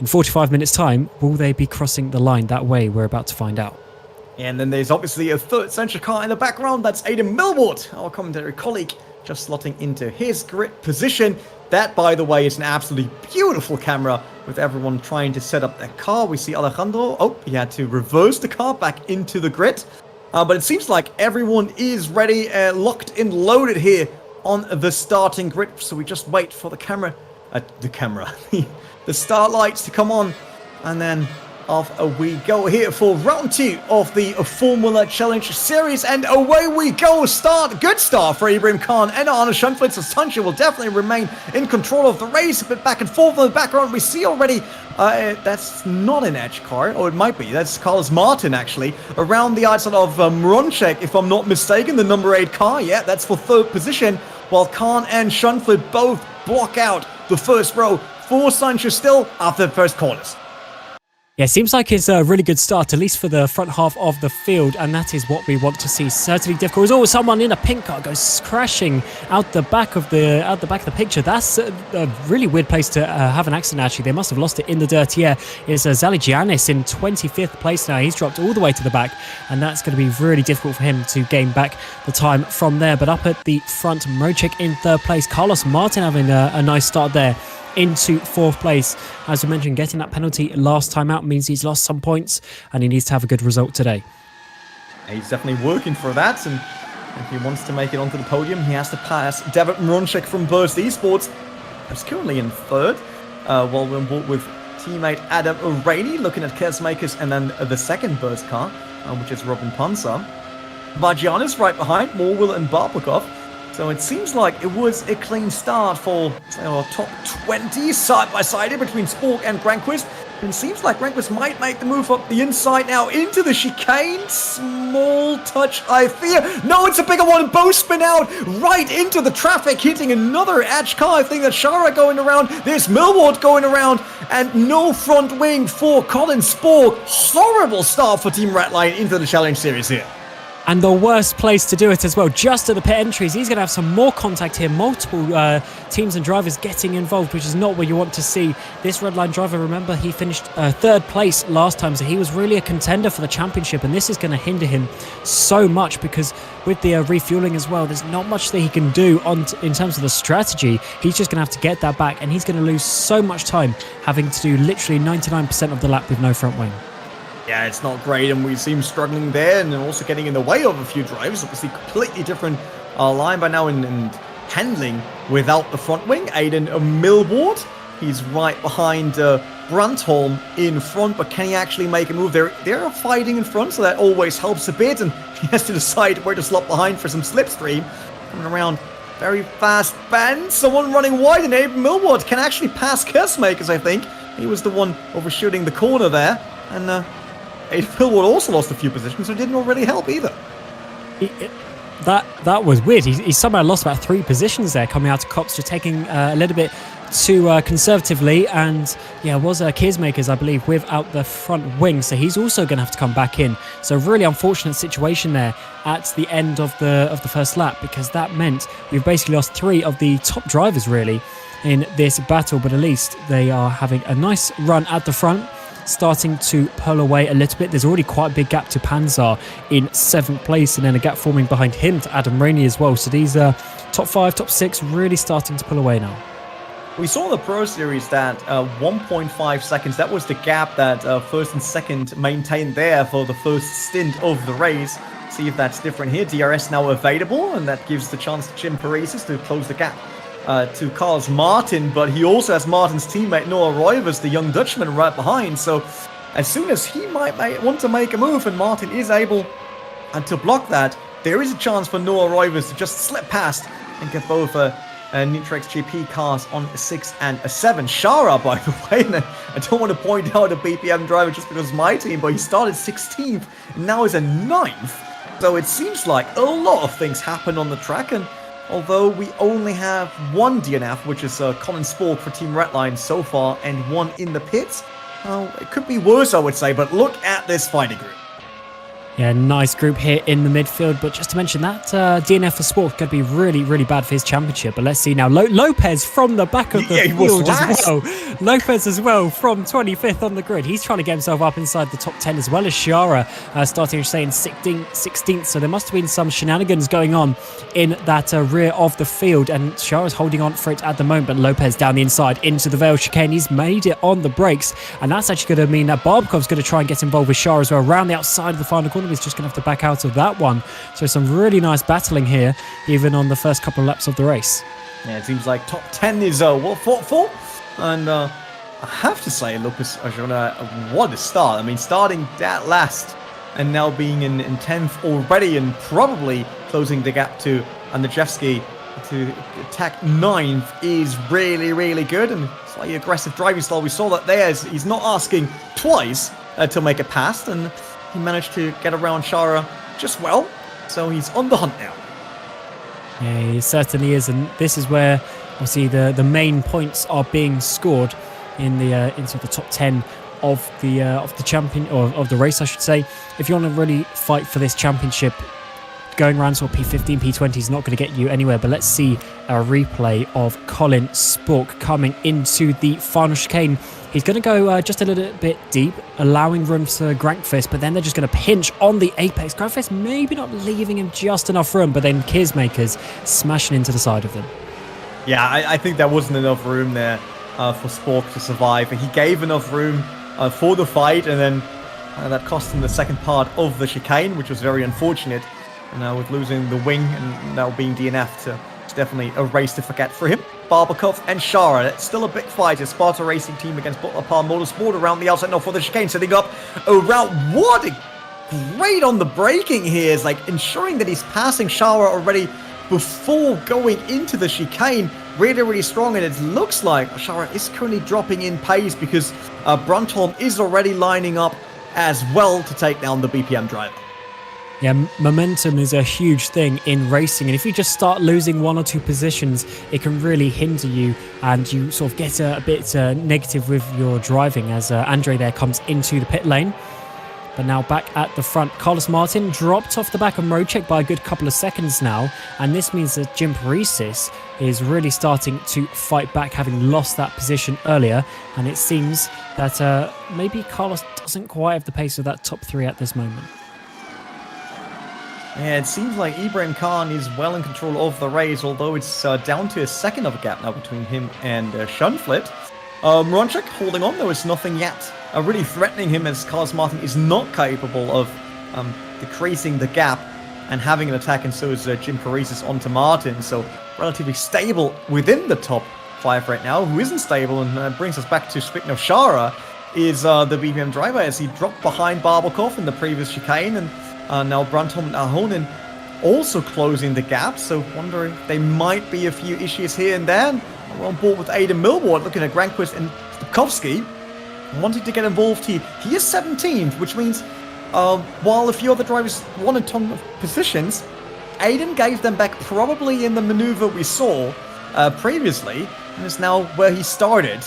in 45 minutes time, will they be crossing the line that way? We're about to find out. And then there's obviously a third central car in the background. That's Aidan Millward, our commentary colleague, just slotting into his grid position. That, by the way, is an absolutely beautiful camera with everyone trying to set up their car. We see Alejandro. Oh, he had to reverse the car back into the grid. But it seems like everyone is ready, locked and loaded here on the starting grid. So we just wait for the start lights to come on. And then off we go here for round 2 of the Formula Challenge Series, and away we go. Good start for Ibrahim Khan and Arne Schönfeldt. So Sancho will definitely remain in control of the race, a bit back and forth in the background. We see already that's not an edge car, or it might be. That's Carlos Martin actually around the outside of Mronček, if I'm not mistaken, the number 8 car. Yeah, that's for 3rd position, while Khan and Schönfeldt both block out the first row for Sancho still after the first corners. Yeah, seems like it's a really good start, at least for the front half of the field, and that is what we want to see. Certainly difficult. There's always someone in a pink car goes crashing out the back of the picture. That's a really weird place to have an accident. Actually, they must have lost it in the dirty air. It's Zaligiannis in 25th place now. He's dropped all the way to the back, and that's going to be really difficult for him to gain back the time from there. But up at the front, Mronček in 3rd place. Carlos Martin having a nice start there into 4th place. As we mentioned, getting that penalty last time out means he's lost some points, and he needs to have a good result today. He's definitely working for that, and if he wants to make it onto the podium, he has to pass David Mronček from Burst Esports, who's currently in 3rd, while we're on board with teammate Adam O'Reilly, looking at Kersmakers, and then the 2nd Burst car, which is Robin Panzer. Vagianis right behind, Morwell and Barbakov. So it seems like it was a clean start for our top 20 side by side here between Sprok and Granquist. And it seems like Granquist might make the move up the inside now into the chicane. Small touch, I fear. No, it's a bigger one. Both spin out right into the traffic, hitting another edge car. I think that's Shara going around. There's Millward going around. And no front wing for Collin Sprok. Horrible start for Team Ratline into the Challenge Series here. And the worst place to do it as well, just at the pit entries. He's going to have some more contact here. Multiple teams and drivers getting involved, which is not what you want to see. This red line driver, remember, he finished 3rd place last time, so he was really a contender for the championship, and this is going to hinder him so much because with the refueling as well, there's not much that he can do in terms of the strategy. He's just going to have to get that back, and he's going to lose so much time having to do literally 99% of the lap with no front wing. Yeah, it's not great, and we see him struggling there, and also getting in the way of a few drivers. Obviously, completely different line by now in handling without the front wing. Aidan Millward, he's right behind Brandholm in front, but can he actually make a move? They're fighting in front, so that always helps a bit, and he has to decide where to slot behind for some slipstream. Coming around very fast bend, someone running wide, and Aidan Millward can actually pass Kersmakers, I think. He was the one overshooting the corner there, and Aidan Millward also lost a few positions, so it didn't really help either. That was weird. He somehow lost about 3 positions there coming out of Cops, just taking a little bit too conservatively, and yeah, it was Kersmakers, I believe, without the front wing, so he's also going to have to come back in. So really unfortunate situation there at the end of the first lap, because that meant we've basically lost 3 of the top drivers really in this battle, but at least they are having a nice run at the front, starting to pull away a little bit. There's already quite a big gap to Panzer in 7th place, and then a gap forming behind him to Adam Rainey as well. So these top 5, top 6 really starting to pull away now. We saw in the Pro Series that 1.5 seconds, that was the gap that 1st and 2nd maintained there for the first stint of the race. See if that's different here. DRS now available, and that gives the chance to Jim Paresis to close the gap to Carlos Martin, but he also has Martin's teammate Noah Reuvers, the young Dutchman, right behind. So as soon as he might want to make a move and Martin is able to block that, there is a chance for Noah Reuvers to just slip past and get both Nitrex GP cars on a 6 and a 7. Shara, by the way, and I don't want to point out a BPM driver just because it's my team, but he started 16th and now is a 9th. So it seems like a lot of things happen on the track, and although we only have 1 DNF, which is Collin Sprok for Team Redline so far, and 1 in the pits, well, it could be worse, I would say, but look at this fighting group. Yeah, nice group here in the midfield. But just to mention that DNF for Sprok could be really, really bad for his championship. But let's see now. Lopez from the back of the field as well. Lopez as well from 25th on the grid. He's trying to get himself up inside the top 10 as well as Shara starting to stay in 16th. So there must have been some shenanigans going on in that rear of the field. And Shara's holding on for it at the moment. But Lopez down the inside into the Vale chicane. He's made it on the brakes. And that's actually going to mean that Barbakov's going to try and get involved with Shara as well around the outside of the final corner. He's just going to have to back out of that one. So some really nice battling here, even on the first couple of laps of the race. Yeah, it seems like top 10 is well fought for. And I have to say, Lucas Arjona, what a start. I mean, starting that last and now being in 10th already and probably closing the gap to Andrzejewski to attack 9th is really, really good. And slightly aggressive driving style. We saw that there. He's not asking twice to make it past. And he managed to get around Shara just well, so he's on the hunt now. Yeah, he certainly is, and this is where obviously the main points are being scored in the into the top 10 of the champion, or of the race, I should say. If you want to really fight for this championship, going around sort of P15, P20 is not going to get you anywhere. But let's see a replay of Collin Sprok coming into the final chicane. He's going to go just a little bit deep, allowing room for Grankvist, but then they're just going to pinch on the apex. Grankvist maybe not leaving him just enough room, but then Kizmakers smashing into the side of them. Yeah, I think there wasn't enough room there for Sprok to survive. He gave enough room for the fight, and then that cost him the second part of the chicane, which was very unfortunate. And now with losing the wing and now being DNF'd, it's definitely a race to forget for him. Barbakov and Shara, it's still a big fight. A Sparta Racing team against Butler Palm Motorsport around the outside now for the chicane, setting up around. What a great on the braking here, is like ensuring that he's passing Shara already before going into the chicane. Really, really strong, and it looks like Shara is currently dropping in pace because Brunholm is already lining up as well to take down the BPM driver. Yeah, momentum is a huge thing in racing, and if you just start losing one or two positions, it can really hinder you, and you sort of get a bit negative with your driving as Andre there comes into the pit lane. But now back at the front, Carlos Martin dropped off the back of Mrocek by a good couple of seconds now, and this means that Jim Paresis is really starting to fight back, having lost that position earlier, and it seems that maybe Carlos doesn't quite have the pace of that top 3 at this moment. Yeah, it seems like Ibrahim Khan is well in control of the race, although it's down to a second of a gap now between him and Schunflit. Mrocek holding on, though it's nothing yet really threatening him, as Carlos Martin is not capable of decreasing the gap and having an attack, and so is Jim Paresis onto Martin, so relatively stable within the top 5 right now. Who isn't stable, and brings us back to speaking of Shara, is the BPM driver, as he dropped behind Barbakov in the previous chicane, and now Brunholm and Ahonen also closing the gap, so wondering if there might be a few issues here and there. We're on board with Aidan Millward, looking at Granquist and Stokowski, wanting to get involved here. He is 17th, which means while a few other drivers won a ton of positions, Aidan gave them back probably in the maneuver we saw previously, and is now where he started.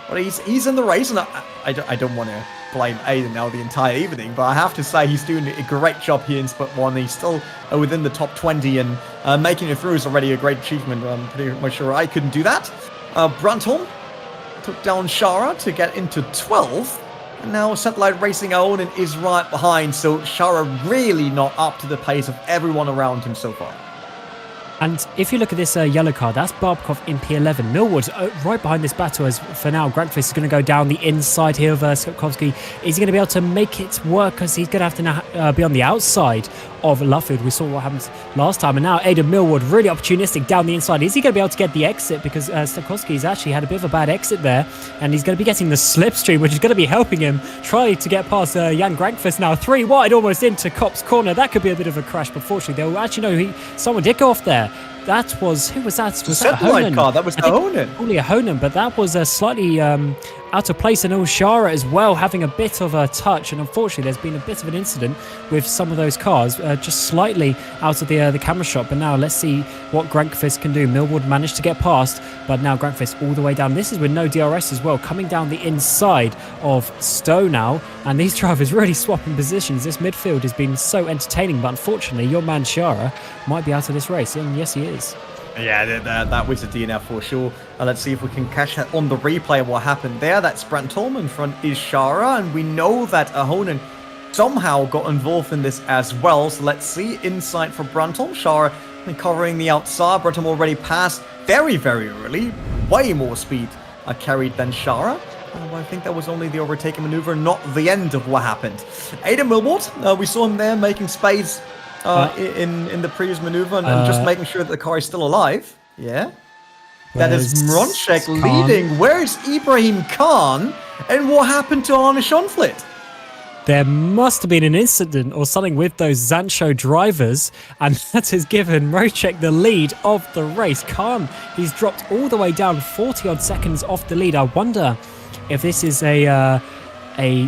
But he's in the race, and I don't want to blame Aidan now the entire evening, but I have to say he's doing a great job here in Split 1. He's still within the top 20, and making it through is already a great achievement. I'm pretty much sure I couldn't do that. Brunholm took down Shara to get into 12th, and now Satellite Racing Ahonen is right behind, so Shara really not up to the pace of everyone around him so far. And if you look at this yellow card, that's Barbakov in P11. Millward's right behind this battle, as for now, Grankvist is going to go down the inside here of Skopkowski. Is he going to be able to make it work? Because he's going to have to now be on the outside of Luffield. We saw what happened last time. And now Aidan Millward really opportunistic down the inside. Is he going to be able to get the exit? Because Stokowski's actually had a bit of a bad exit there. And he's going to be getting the slipstream, which is going to be helping him try to get past Jan Grankvist now. 3 wide, almost into Kopp's corner. That could be a bit of a crash, but fortunately, they'll actually know someone did go off there. That was, who was that? Was that satellite car, that was the Honan. Probably a Honan, but that was slightly out of place. And Shara as well, having a bit of a touch. And unfortunately, there's been a bit of an incident with some of those cars, just slightly out of the camera shot. But now let's see what Grankvist can do. Millward managed to get past, but now Grankvist all the way down. This is with no DRS as well, coming down the inside of Stowe now. And these drivers really swapping positions. This midfield has been so entertaining, but unfortunately, your man Shara might be out of this race. And yes, he is. Yeah, that was a DNF for sure. Let's see if we can catch that on the replay of what happened there. That's Brantholm in front is Shara, and we know that Ahonen somehow got involved in this as well. So let's see inside for Brantholm. Shara covering the outside. Brantholm already passed very, very early. Way more speed carried than Shara. I think that was only the overtaking maneuver, not the end of what happened. Aidan Millward, we saw him there making space in the previous maneuver and just making sure that the car is still alive. Yeah. That is Mronchek leading. Where's Ibrahim Khan? And what happened to Arne Schonflit? There must have been an incident or something with those Zancho drivers, and that has given Mronchek the lead of the race. Khan, he's dropped all the way down 40 odd seconds off the lead. I wonder if this is a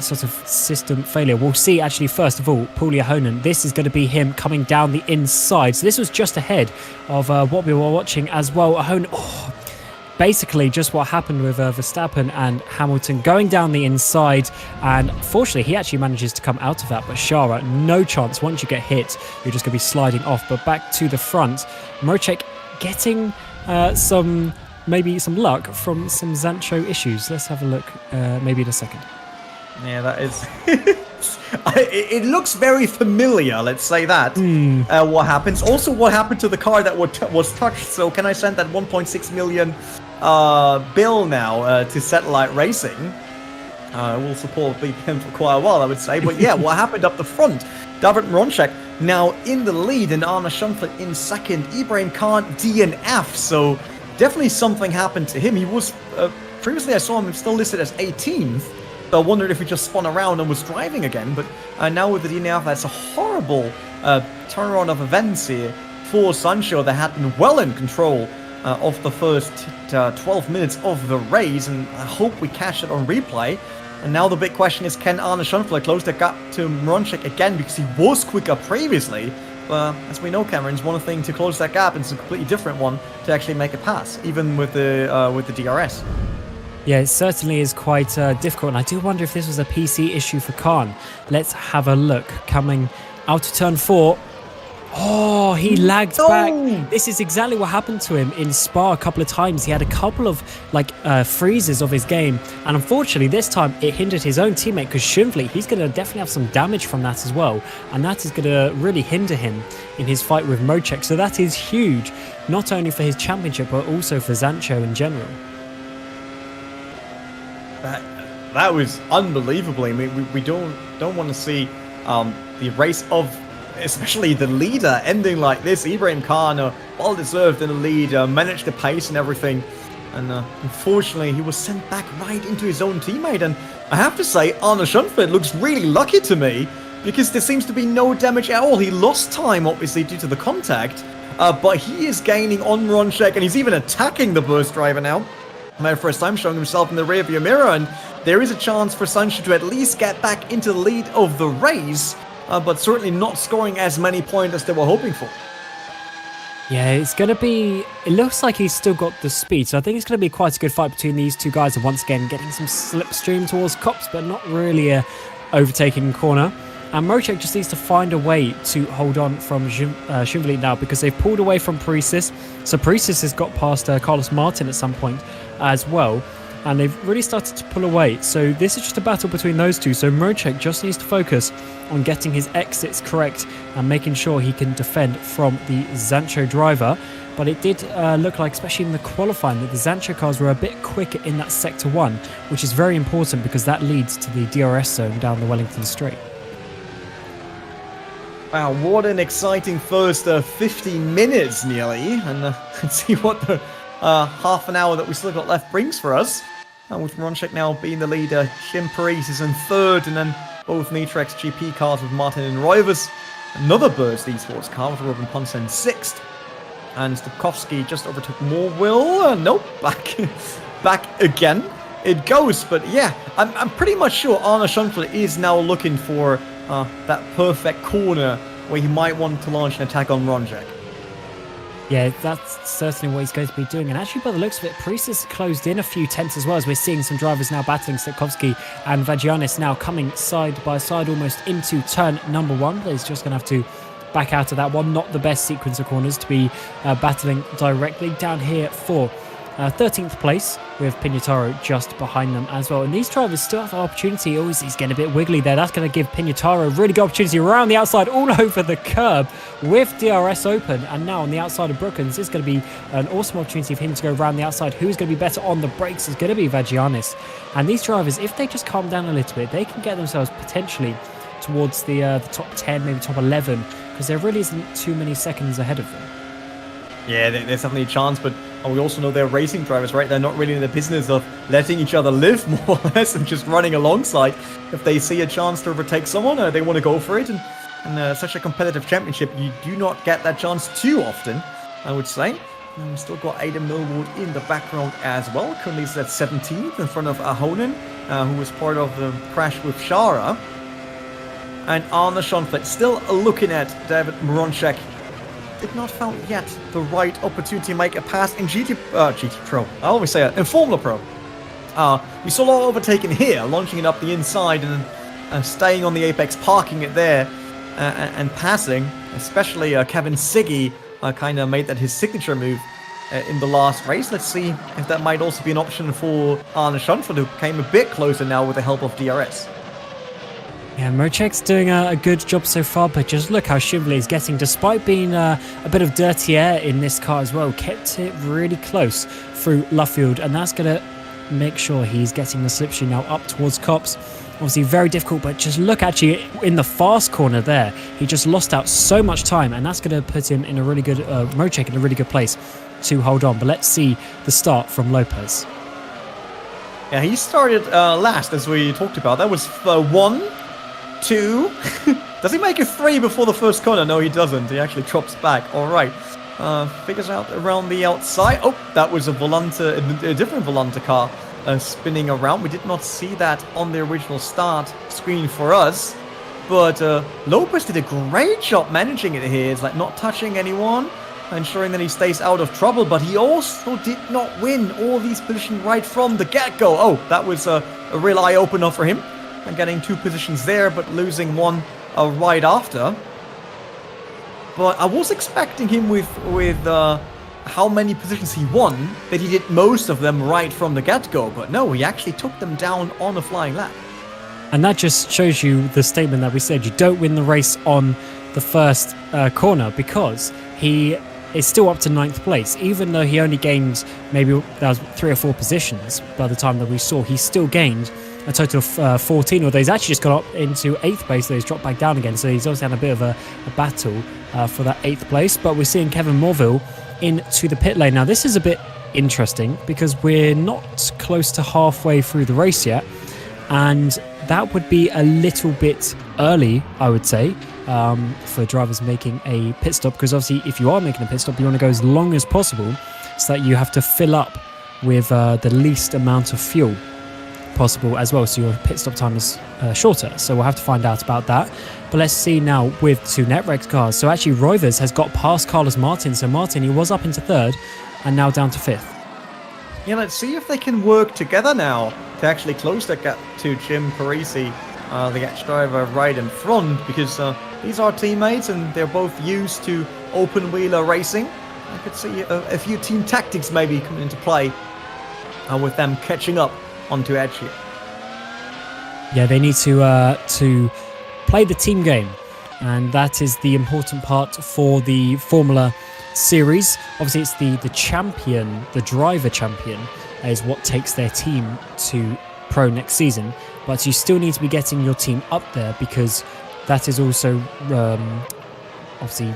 sort of system failure. We'll see actually first of all, Paulie Ahonen, this is going to be him coming down the inside. So this was just ahead of what we were watching as well. Ahonen, basically just what happened with Verstappen and Hamilton going down the inside, and fortunately he actually manages to come out of that. But Shara, no chance. Once you get hit, you're just going to be sliding off. But back to the front, Mronchek getting maybe some luck from some Zancho issues. Let's have a look maybe in a second. Yeah, that is... it looks very familiar, let's say that, what happens. Also, what happened to the car that was touched. So can I send that 1.6 million bill now to Satellite Racing? We'll support BPM for quite a while, I would say. But yeah, what happened up the front? David Mronchek now in the lead and Arne Schonflit in second. Ibrahim Khan DNF, so definitely something happened to him. He was... previously I saw him still listed as 18th. I wondered if he just spun around and was driving again, but now with the DNF, that's a horrible turnaround of events here for Sancho. They had been well in control of the first 12 minutes of the race, and I hope we catch it on replay. And now the big question is, can Arne Schonflit close the gap to Mronchek again, because he was quicker previously? As we know, Cameron, it's one thing to close that gap, and it's a completely different one to actually make a pass, even with the DRS. Yeah, it certainly is quite difficult, and I do wonder if this was a PC issue for Khan. Let's have a look. Coming out to turn 4. Oh, he lagged back. This is exactly what happened to him in Spa a couple of times. He had a couple of freezes of his game, and unfortunately this time it hindered his own teammate, because Schonflit, he's going to definitely have some damage from that as well, and that is going to really hinder him in his fight with Mronchek. So that is huge, not only for his championship but also for Zancho in general. That was unbelievable. I mean, we don't want to see the race of, especially the leader, ending like this. Ibrahim Khan, well deserved in the lead, managed the pace and everything, and unfortunately he was sent back right into his own teammate. And I have to say, Arne Schonflit looks really lucky to me, because there seems to be no damage at all. He lost time obviously due to the contact, but he is gaining on Mronchek, and he's even attacking the burst driver now. My first time showing himself in the rearview mirror, and there is a chance for Sancho to at least get back into the lead of the race, but certainly not scoring as many points as they were hoping for. Yeah, it's going to be... It looks like he's still got the speed, so I think it's going to be quite a good fight between these two guys, and once again getting some slipstream towards Cops, but not really a overtaking corner. And Mronchek just needs to find a way to hold on from Schonflit now, because they've pulled away from Paresis. So Paresis has got past Carlos Martin at some point as well, and they've really started to pull away. So this is just a battle between those two. So Mronchek just needs to focus on getting his exits correct and making sure he can defend from the Zancho driver. But it did look like, especially in the qualifying, that the Zancho cars were a bit quicker in that Sector 1, which is very important because that leads to the DRS zone down the Wellington Straight. Wow, what an exciting first 15 minutes nearly, and let's see what the half an hour that we still got left brings for us. With Mronchek now being the leader, Jim Paris is in third, and then both Nitrex GP cars with Martin and Reuvers. Another Drs Esports car with Robin Ponce in sixth. And Stokowski just overtook Morville. Nope, back again. It goes, but yeah, I'm pretty much sure Arne Schunfler is now looking for that perfect corner where he might want to launch an attack on Ronjek. Yeah, that's certainly what he's going to be doing. And actually, by the looks of it, Priest has closed in a few tenths as well, as we're seeing some drivers now battling. Stokowski and Vagianis now coming side by side almost into turn number 1. But he's just going to have to back out of that one. Not the best sequence of corners to be battling directly. Down here for 13th place with Pignataro just behind them as well. And these drivers still have an opportunity. Oh, he's getting a bit wiggly there. That's going to give Pignataro a really good opportunity around the outside, all over the curb with DRS open. And now on the outside of Brookens, it's going to be an awesome opportunity for him to go around the outside. Who's going to be better on the brakes is going to be Vagianis. And these drivers, if they just calm down a little bit, they can get themselves potentially towards the top 10, maybe top 11, because there really isn't too many seconds ahead of them. Yeah, there's definitely a chance, but we also know they're racing drivers, right? They're not really in the business of letting each other live, more or less, and just running alongside. If they see a chance to overtake someone, they want to go for it. And such a competitive championship, you do not get that chance too often, I would say. And we've still got Aidan Millward in the background as well. Currently he's at 17th in front of Ahonen, who was part of the crash with Shara. And Arne Schunfler still looking at David Moronczak. Did not found yet the right opportunity to make a pass in GT Pro. I always say it, in Formula Pro. We saw a lot of overtaking here, launching it up the inside and staying on the apex, parking it there and passing. Especially Kevin Siggy kind of made that his signature move in the last race. Let's see if that might also be an option for Arne Schunfler, who came a bit closer now with the help of DRS. Yeah, Mochek's doing a good job so far, but just look how Chevrolet is getting, despite being a bit of dirty air in this car as well. Kept it really close through Luffield, and that's going to make sure he's getting the slipstream now up towards Copse. Obviously very difficult, but just look actually in the fast corner there. He just lost out so much time, and that's going to put him in a really good, Mochek in a really good place to hold on. But let's see the start from Lopez. Yeah, he started last, as we talked about. That was 1, 2. Does he make a 3 before the first corner? No, he doesn't. He actually drops back. All right. Figures out around the outside. Oh, that was a different Volante car spinning around. We did not see that on the original start screen for us. But Lopez did a great job managing it here. It's like not touching anyone, ensuring that he stays out of trouble. But he also did not win all these positions right from the get-go. Oh, that was a real eye-opener for him. And getting 2 positions there, but losing 1 right after. But I was expecting him with how many positions he won, that he did most of them right from the get-go. But no, he actually took them down on a flying lap. And that just shows you the statement that we said. You don't win the race on the first corner, because he is still up to 9th place. Even though he only gained maybe that was 3 or 4 positions by the time that we saw, he still gained a total of 14, although he's actually just got up into 8th place, so he's dropped back down again. So he's obviously had a bit of a battle for that 8th place. But we're seeing Kevin Morville into the pit lane. Now, this is a bit interesting because we're not close to halfway through the race yet. And that would be a little bit early, I would say, for drivers making a pit stop. Because obviously, if you are making a pit stop, you want to go as long as possible so that you have to fill up with the least amount of fuel possible as well, so your pit stop time is shorter. So we'll have to find out about that. But let's see now with 2 Netrex cars. So actually Reuvers has got past Carlos Martin. So Martin, he was up into 3rd and now down to 5th. Yeah, let's see if they can work together now to actually close that gap to Jim Parisi, the ex-driver right in front, because these are teammates and they're both used to open-wheeler racing. I could see a few team tactics maybe coming into play with them catching up onto edge here. Yeah, they need to play the team game, and that is the important part for the Formula Series. Obviously, it's the champion, the driver champion, is what takes their team to pro next season. But you still need to be getting your team up there, because that is also obviously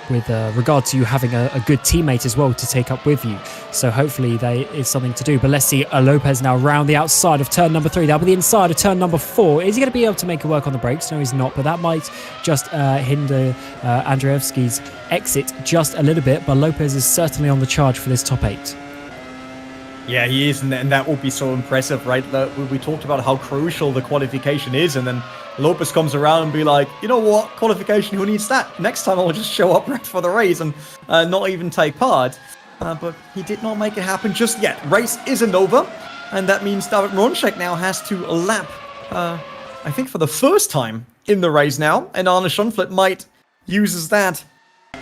with regard to you having a good teammate as well to take up with you. So hopefully that is something to do. But let's see, Lopez now round the outside of turn number 3. That'll be the inside of turn number 4. Is he going to be able to make it work on the brakes? No, he's not. But that might just hinder Andrzejewski's exit just a little bit. But Lopez is certainly on the charge for this top 8. Yeah, he is, and that will be so impressive, right? We talked about how crucial the qualification is, and then Lopez comes around and be like, you know what, qualification, who needs that? Next time I'll just show up right for the race and not even take part. But he did not make it happen just yet. Race isn't over, and that means David Mronček now has to lap, I think for the first time in the race now, and Arne Schonflet might uses that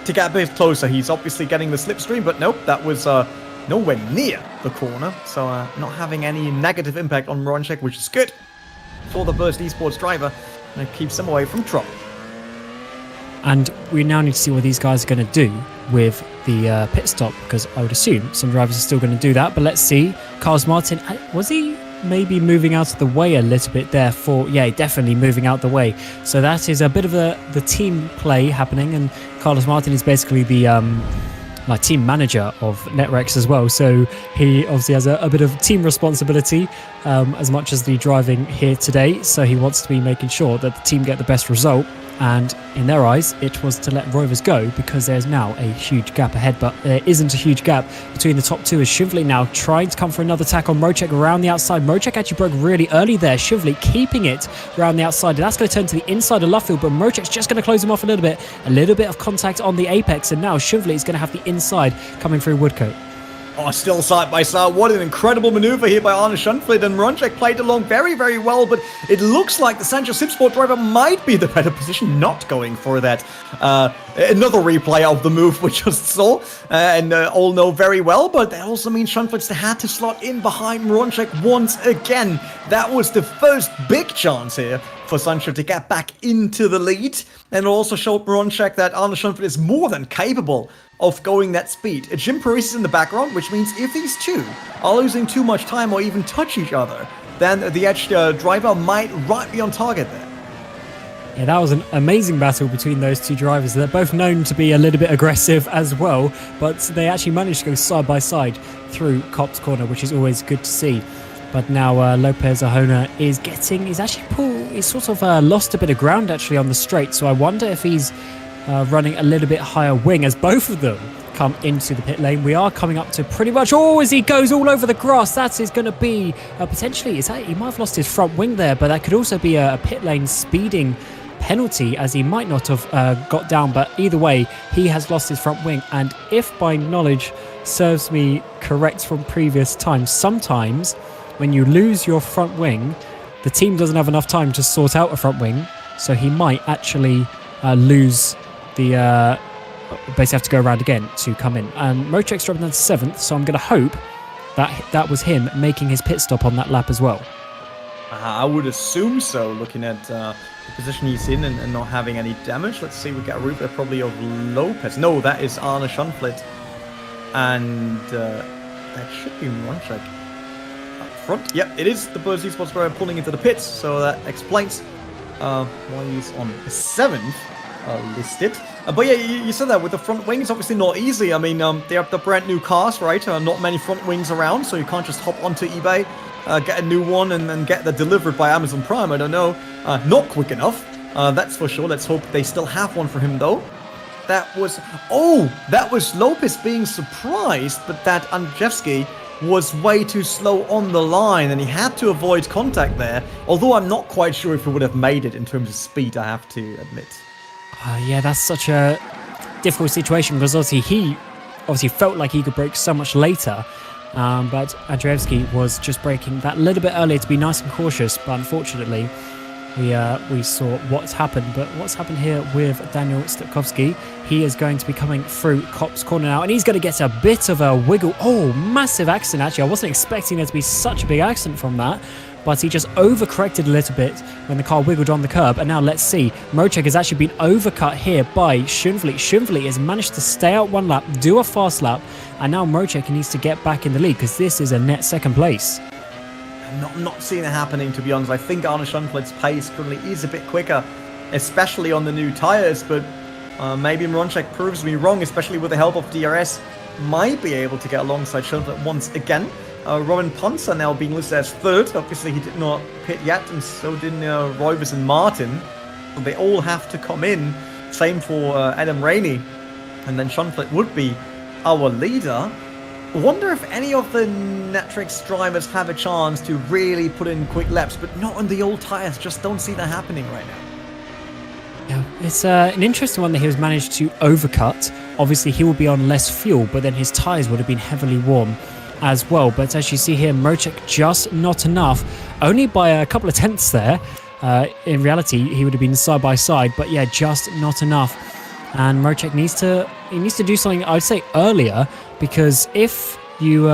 to get a bit closer. He's obviously getting the slipstream, but nope, that was nowhere near the corner, so not having any negative impact on Mronček, which is good for the Burst Esports driver, and it keeps him away from trouble. And we now need to see what these guys are going to do with the pit stop, because I would assume some drivers are still going to do that, but let's see. Carlos Martin, was he maybe moving out of the way a little bit there for, yeah, definitely moving out the way. So that is a bit of the team play happening, and Carlos Martin is basically the team manager of NetRex as well, so he obviously has a bit of team responsibility as much as the driving here today, so he wants to be making sure that the team get the best result, and in their eyes it was to let Reuvers go because there's now a huge gap ahead, but there isn't a huge gap between the top two as Shively now trying to come for another attack on Mronček around the outside. Mronček actually broke really early there, Shively keeping it around the outside, and that's going to turn to the inside of Luffield, but Mronček's just going to close him off a little bit of contact on the apex, and now Shively is going to have the inside coming through Woodcote. Oh, still side by side. What an incredible maneuver here by Arne Schonflet, and Mronček played along very, very well, but it looks like the Sancho Sipsport driver might be the better position, not going for that. Another replay of the move we just saw, and all know very well, but that also means Schonflet had to slot in behind Mronček once again. That was the first big chance here for Sancho to get back into the lead, and it also showed Mronček that Arne Schonflet is more than capable of going that speed. Jim Paris is in the background, which means if these two are losing too much time or even touch each other, then the Edge driver might right be on target there. Yeah, that was an amazing battle between those two drivers. They're both known to be a little bit aggressive as well, but they actually managed to go side by side through Cop's corner, which is always good to see. But now Lopez Ahona he's sort of lost a bit of ground actually on the straight, so I wonder if he's running a little bit higher wing as both of them come into the pit lane. We are coming up to pretty much, as he goes all over the grass, that is going to be potentially, he might have lost his front wing there, but that could also be a pit lane speeding penalty, as he might not have got down, but either way he has lost his front wing. And if my knowledge serves me correct from previous times, sometimes when you lose your front wing, the team doesn't have enough time to sort out a front wing, so he might actually lose the basically have to go around again to come in. And Mronček's dropping down to 7th, so I'm going to hope that was him making his pit stop on that lap as well. I would assume so, looking at the position he's in and not having any damage. Let's see, we get a replay probably of Lopez. No, that is Arne Schonflet, and that should be Mronček up front. Yep, it is the Burst Esports driver pulling into the pits, so that explains why he's on 7th. Listed. But yeah, you said that with the front wing, it's obviously not easy. I mean, they have the brand new cars, right? Not many front wings around, so you can't just hop onto eBay, get a new one, and then get that delivered by Amazon Prime. I don't know. Not quick enough, that's for sure. Let's hope they still have one for him, though. That was Lopez being surprised, but that Andrzejewski was way too slow on the line, and he had to avoid contact there. Although I'm not quite sure if he would have made it in terms of speed, I have to admit. Yeah, that's such a difficult situation, because he felt like he could brake so much later, but Andrzejewski was just braking that little bit earlier to be nice and cautious. But unfortunately, we saw what's happened. But what's happened here with Daniel Stupkowski? He is going to be coming through Cop's corner now, and he's going to get a bit of a wiggle. Oh, massive accident actually. I wasn't expecting there to be such a big accident from that, but he just overcorrected a little bit when the car wiggled on the curb. And now let's see, Mronček has actually been overcut here by Schonflet. Schonflet has managed to stay out one lap, do a fast lap, and now Mronček needs to get back in the lead, because this is a net second place. I'm not seeing it happening, to be honest. I think Arne Schonflet's pace currently is a bit quicker, especially on the new tyres, but Maybe Mronchek proves me wrong, especially with the help of DRS. Might be able to get alongside Schonfeld once again. Robin Ponsa now being listed as third. Obviously, he did not pit yet, and so didn't Reuvers and Martin. So they all have to come in. Same for Adam Rainey. And then Schonfeld would be our leader. I wonder if any of the Netrix drivers have a chance to really put in quick laps, but not on the old tires. Just don't see that happening right now. Yeah, it's an interesting one that he has managed to overcut. Obviously, he will be on less fuel, but then his tyres would have been heavily warm as well. But as you see here, Mroczek just not enough, only by a couple of tenths there. In reality, he would have been side by side, but yeah, just not enough. And Mroczek needs to do something, I'd say, earlier, because if you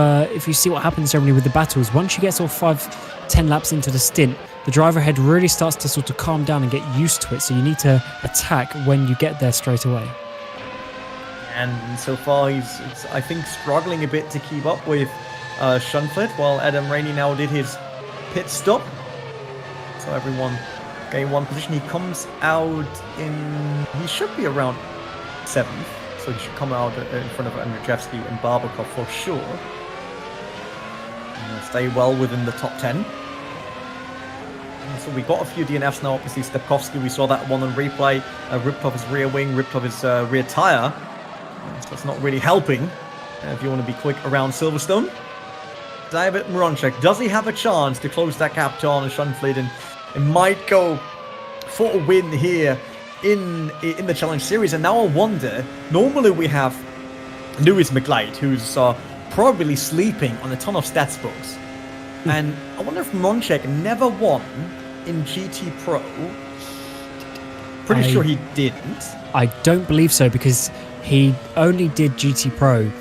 see what happens generally with the battles, once you get sort of 5-10 laps into the stint, the driver head really starts to sort of calm down and get used to it. So you need to attack when you get there straight away. And so far he's I think, struggling a bit to keep up with Schonfeld, while Adam Rainey now did his pit stop. So everyone getting one position. He comes out he should be around 7th. So he should come out in front of Andrzejewski and Barbakov for sure. And stay well within the top 10. So we got a few DNFs now. Obviously, Stepkowski, we saw that one on replay. Ripped off his rear wing, ripped off his rear tyre. So that's not really helping if you want to be quick around Silverstone. David Mronchek, does he have a chance to close that gap to Arne Schonfeld and might go for a win here in the Challenge Series? And now I wonder, normally we have Lewis McGlade, who's probably sleeping on a ton of stats books. And I wonder if Mronchek never won in GT Pro. Pretty sure he didn't. I don't believe so, because he only did GT Pro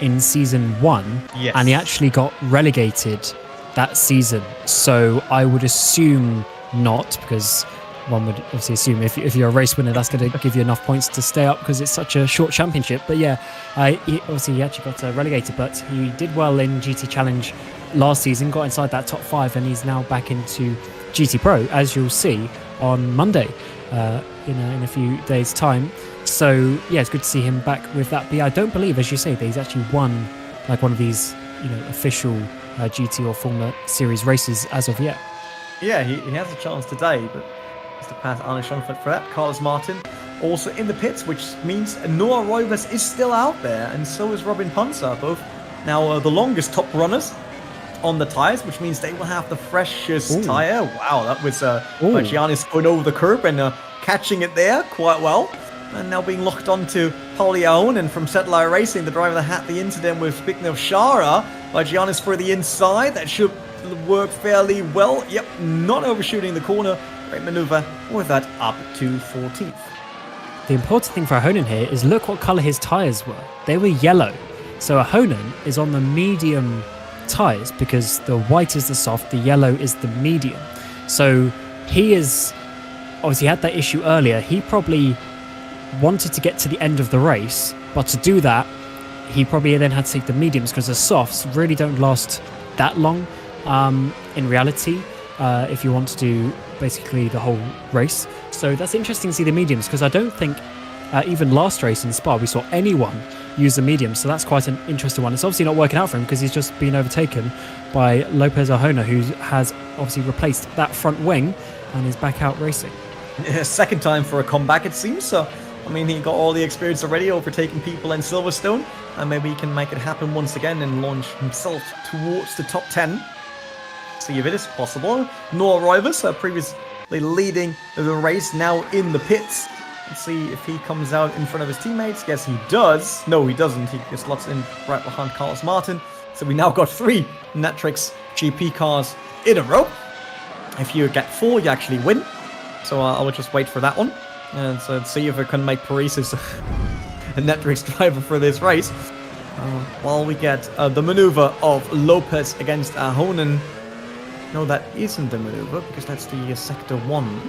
in season 1, yes. And he actually got relegated that season. So I would assume not, because one would obviously assume if you're a race winner, that's going to give you enough points to stay up because it's such a short championship. But yeah, he actually got relegated, but he did well in GT Challenge last season, got inside that top 5, and he's now back into GT Pro, as you'll see on Monday in a few days' time. So yeah, it's good to see him back with that. But yeah, I don't believe, as you say, that he's actually won like one of these official GT or Formula Series races as of yet. Yeah, he has a chance today, but has to pass Arne Schonfeld for that. Carlos Martin also in the pits, which means Noah Reuvers is still out there, and so is Robin Ponsa, both now the longest top runners on the tires, which means they will have the freshest tire. Wow, that was Giannis going over the curb and catching it there quite well. And now being locked onto Pauli Ahonen from Settler Racing, the driver that had the incident with Zbigniew Szara. Giannis for the inside. That should work fairly well. Yep, not overshooting the corner. Great maneuver with that up to 14th. The important thing for Ahonen here is look what colour his tyres were. They were yellow. So Ahonen is on the medium tyres because the white is the soft, the yellow is the medium. So he is obviously had that issue earlier. He probably wanted to get to the end of the race, but to do that, he probably then had to take the mediums because the softs really don't last that long in reality if you want to do basically the whole race. So that's interesting to see the mediums, because I don't think even last race in Spa we saw anyone use the mediums, so that's quite an interesting one. It's obviously not working out for him because he's just been overtaken by Lopez Arjona, who has obviously replaced that front wing and is back out racing. Second time for a comeback, it seems. So I mean, he got all the experience already overtaking people in Silverstone, and maybe he can make it happen once again and launch himself towards the top 10. See if it is possible. Noah Reuvers, previously leading the race, now in the pits. Let's see if he comes out in front of his teammates. Yes, he does. No, he doesn't. He just slots in right behind Carlos Martin. So we now got 3 Netrix GP cars in a row. If you get 4, you actually win. So I will just wait for that one. And so let's see if I can make Paris a Netrix driver for this race. While we get the maneuver of Lopez against Ahonen. No, that isn't the maneuver, because that's the Sector 1.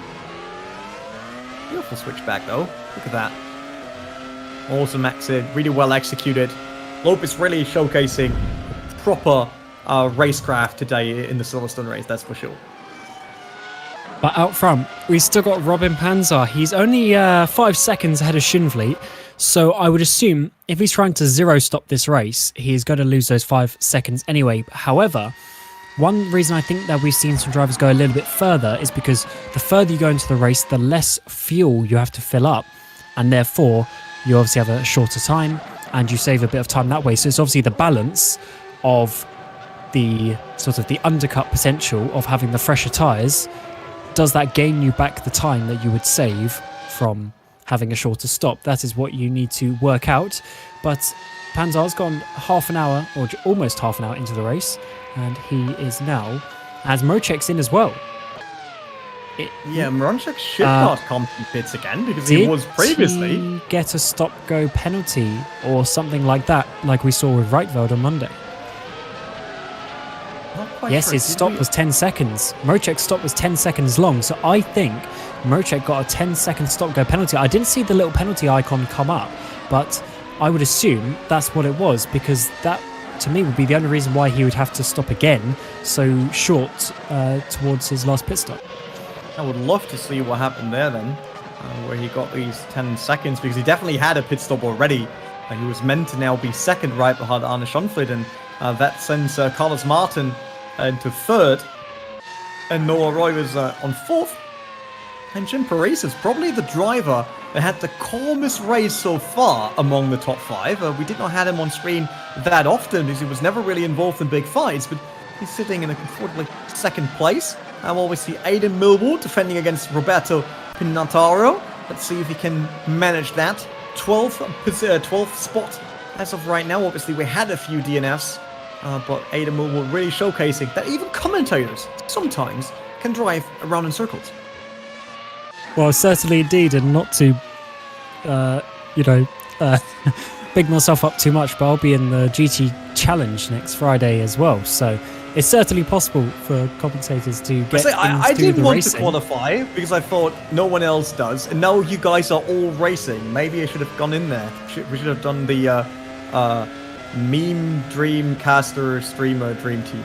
Beautiful switchback, though. Look at that. Awesome exit. Really well executed. Lopez really showcasing proper racecraft today in the Silverstone race, that's for sure. But out front, we still got Robin Panzer. He's only 5 seconds ahead of Shinfleet. So I would assume if he's trying to zero stop this race, he is going to lose those 5 seconds anyway. However, one reason I think that we've seen some drivers go a little bit further is because the further you go into the race, the less fuel you have to fill up. And therefore, you obviously have a shorter time and you save a bit of time that way. So it's obviously the balance of the sort of the undercut potential of having the fresher tyres. Does that gain you back the time that you would save from having a shorter stop? That is what you need to work out. But Panzar's gone half an hour, or almost half an hour into the race, and he is now, as Mrocek's in as well. Mrocek should not come to pits again, because he was previously. Did he get a stop-go penalty or something like that, like we saw with Reitveld on Monday? Yes, his stop was 10 seconds. Mrocek's stop was 10 seconds long, so I think Mrocek got a 10-second stop-go penalty. I didn't see the little penalty icon come up, but I would assume that's what it was, because that, to me, would be the only reason why he would have to stop again so short towards his last pit stop. I would love to see what happened there then, where he got these 10 seconds, because he definitely had a pit stop already. He was meant to now be second right behind Arne Schonfried, and that sends Carlos Martin into third, and Noah Reuvers on fourth. And Jim Paris is probably the driver that had the calmest race so far among the top 5. We did not have him on screen that often because he was never really involved in big fights, but he's sitting in a comfortably second place. While we see Aiden Millward defending against Roberto Pinataro. Let's see if he can manage that. 12th spot as of right now. Obviously, we had a few DNFs, but Aiden Millward really showcasing that even commentators sometimes can drive around in circles. Well, certainly indeed, and not to, big myself up too much, but I'll be in the GT Challenge next Friday as well. So it's certainly possible for commentators to get I didn't want racing. to qualify because I thought no one else does, and now you guys are all racing. Maybe I should have gone in there. We should have done the meme Dreamcaster streamer dream team.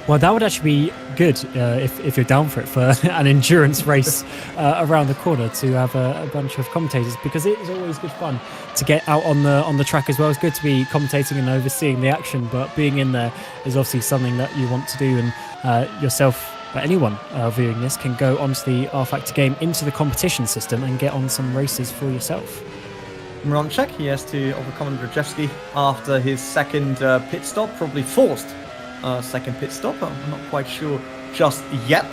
Well, that would actually be good if you're down for it, for an endurance race around the corner, to have a bunch of commentators, because it is always good fun to get out on the track as well. It's good to be commentating and overseeing the action, but being in there is obviously something that you want to do, and yourself, but anyone viewing this, can go onto the rFactor game, into the competition system, and get on some races for yourself. Mrocek, he has to overcome Andrzejewski after his second pit stop, probably forced second pit stop. I'm not quite sure just yet.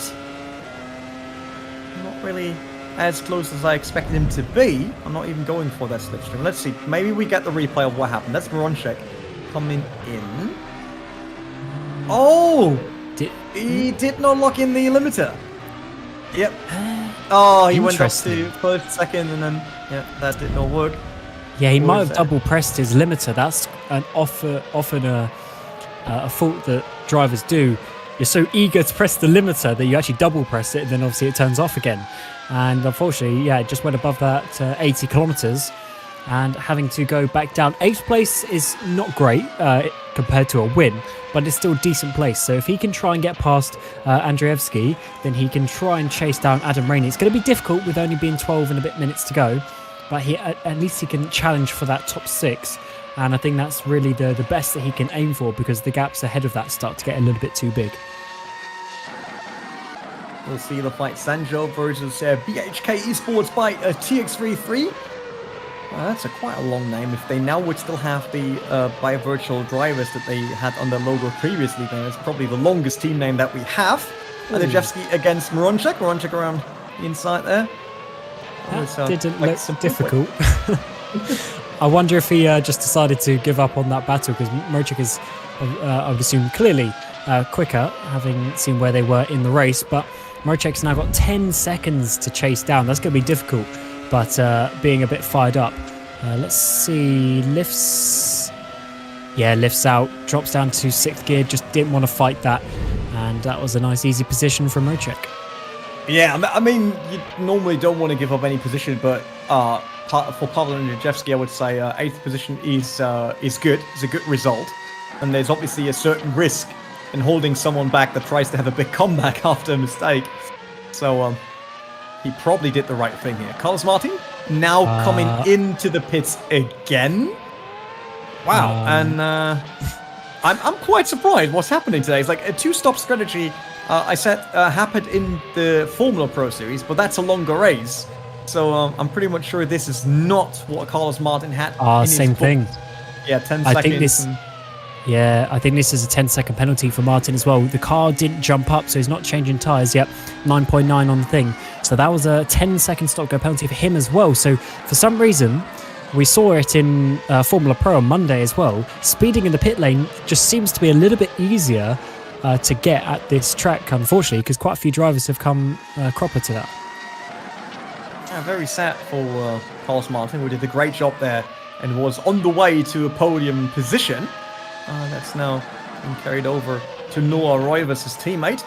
Not really as close as I expected him to be. I'm not even going for that slipstream. Let's see. Maybe we get the replay of what happened. That's Mrocek coming in. Oh! He did not lock in the limiter. Yep. Oh, he went up to first, second, and then, yeah, that did not work. Yeah, he might have double pressed his limiter. That's often a fault that drivers do. You're so eager to press the limiter that you actually double press it, and then obviously it turns off again. And unfortunately, yeah, it just went above that 80 kilometers, and having to go back down. 8th place is not great compared to a win, but it's still a decent place. So if he can try and get past Andrzejewski, then he can try and chase down Adam Rainey. It's going to be difficult with only being 12 and a bit minutes to go, but at least he can challenge for that top 6. And I think that's really the best that he can aim for, because the gaps ahead of that start to get a little bit too big. We'll see the fight. Sanjo versus BHK Esports by TX33. That's quite a long name. If they now would still have the bi-virtual drivers that they had on their logo previously, then it's probably the longest team name that we have. Andrzejewski against Mrocek. Mrocek around the inside there. That didn't look so difficult. I wonder if he just decided to give up on that battle, because Mrocek is, I would assume, clearly quicker, having seen where they were in the race. But Mrocek's now got 10 seconds to chase down. That's going to be difficult, but being a bit fired up. Let's see, lifts out, drops down to 6th gear, just didn't want to fight that. And that was a nice easy position from Mrocek. Yeah, I mean, you normally don't want to give up any position, but for Pavel Andrzejewski, I would say 8th position is good. It's a good result. And there's obviously a certain risk in holding someone back that tries to have a big comeback after a mistake. So he probably did the right thing here. Carlos Martin now coming into the pits again. Wow, and I'm quite surprised what's happening today. It's like a two-stop strategy. I said happened in the Formula Pro Series, but that's a longer race. So I'm pretty much sure this is not what Carlos Martin had. In Same his thing. Yeah, 10 I seconds. think this. Yeah, I think this is a 10-second penalty for Martin as well. The car didn't jump up, so he's not changing tyres. Yep, 9.9 on the thing. So that was a 10-second stop-go penalty for him as well. So for some reason, we saw it in Formula Pro on Monday as well. Speeding in the pit lane just seems to be a little bit easier to get at this track, unfortunately, because quite a few drivers have come cropper to that. Yeah, very sad for Carlos Martin, who did a great job there and was on the way to a podium position. That's now been carried over to Noah Reuvers' teammate.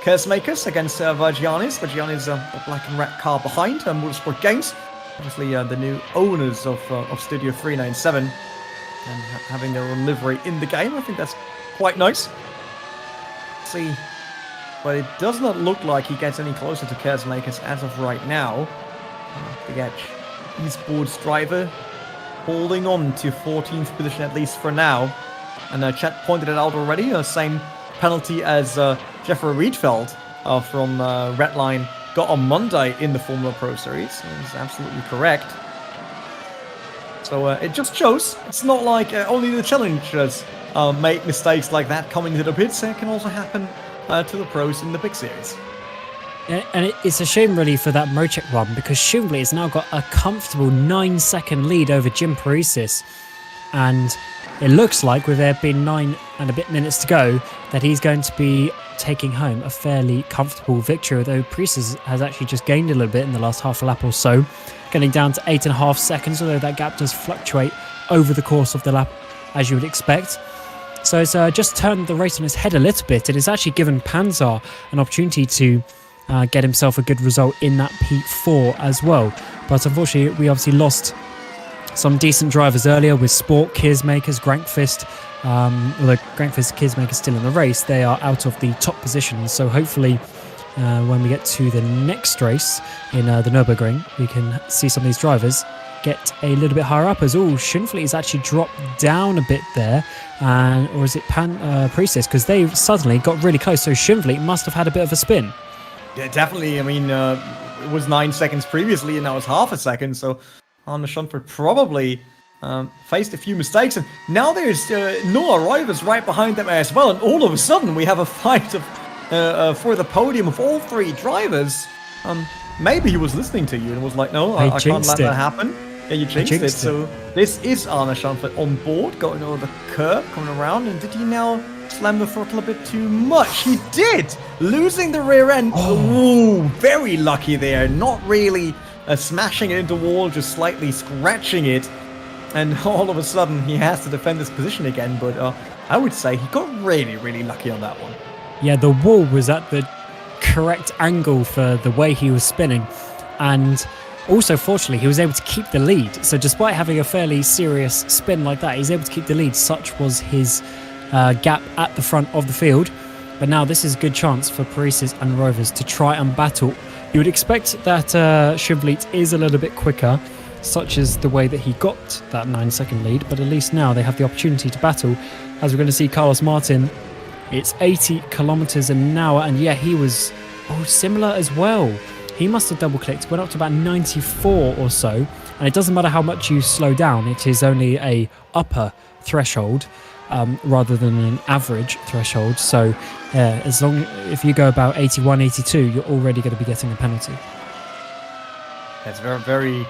Kersmakers against Vagianis. Vagianis, a black and red car behind Motorsport Games. Obviously, the new owners of Studio 397 and having their own livery in the game. I think that's quite nice. See, but it does not look like he gets any closer to Kersmakers as of right now. The Edge esports driver holding on to 14th position at least for now. And Chet pointed it out already. Same penalty as Jeffrey Riedfeld from Redline got on Monday in the Formula Pro Series. He's absolutely correct. So it just shows it's not like only the challengers make mistakes like that coming to the pits. It can also happen to the pros in the big series. And it's a shame really for that Mocek run, because Schindler has now got a comfortable 9-second lead over Jim Paresis. And it looks like, with there being 9 and a bit minutes to go, that he's going to be taking home a fairly comfortable victory, although Paresis has actually just gained a little bit in the last half a lap or so, getting down to 8.5 seconds, although that gap does fluctuate over the course of the lap, as you would expect. So it's just turned the race on its head a little bit, and it's actually given Panzer an opportunity to get himself a good result in that P4 as well. But unfortunately, we obviously lost some decent drivers earlier with Sprok, Kersmakers, Grankvist. Although Grankvist and Kersmakers still in the race, they are out of the top positions. So hopefully when we get to the next race in the Nürburgring, we can see some of these drivers get a little bit higher up. As Schindler has actually dropped down a bit there, or is it Paresis? Because they suddenly got really close. So Schindler must have had a bit of a spin. Yeah, definitely. I mean, it was 9 seconds previously, and now it's half a second. So Arne Schunford probably faced a few mistakes. And now there's Noah Reuvers right behind them as well. And all of a sudden, we have a fight for the podium of all three drivers. Maybe he was listening to you and was like, no, I can't let that happen. Yeah, you jinxed it. So this is Arne Schunford on board, going over the curb, coming around. And did he now slam the throttle a bit too much? He did, losing the rear end. Ooh, very lucky there. Not really smashing it into the wall, just slightly scratching it. And all of a sudden, he has to defend his position again. But I would say he got really, really lucky on that one. Yeah, the wall was at the correct angle for the way he was spinning. And also, fortunately, he was able to keep the lead. So despite having a fairly serious spin like that, he's able to keep the lead. Such was his gap at the front of the field. But now this is a good chance for Paresis and Reuvers to try and battle. You would expect that Schindler is a little bit quicker, such as the way that he got that 9-second lead, but at least now they have the opportunity to battle. As we're going to see Carlos Martin, it's 80 kilometers an hour, and yeah, he was similar as well. He must have double clicked, went up to about 94 or so, and it doesn't matter how much you slow down, it is only a upper threshold rather than an average threshold. So if you go about 81, 82, you're already going to be getting a penalty. That's very, very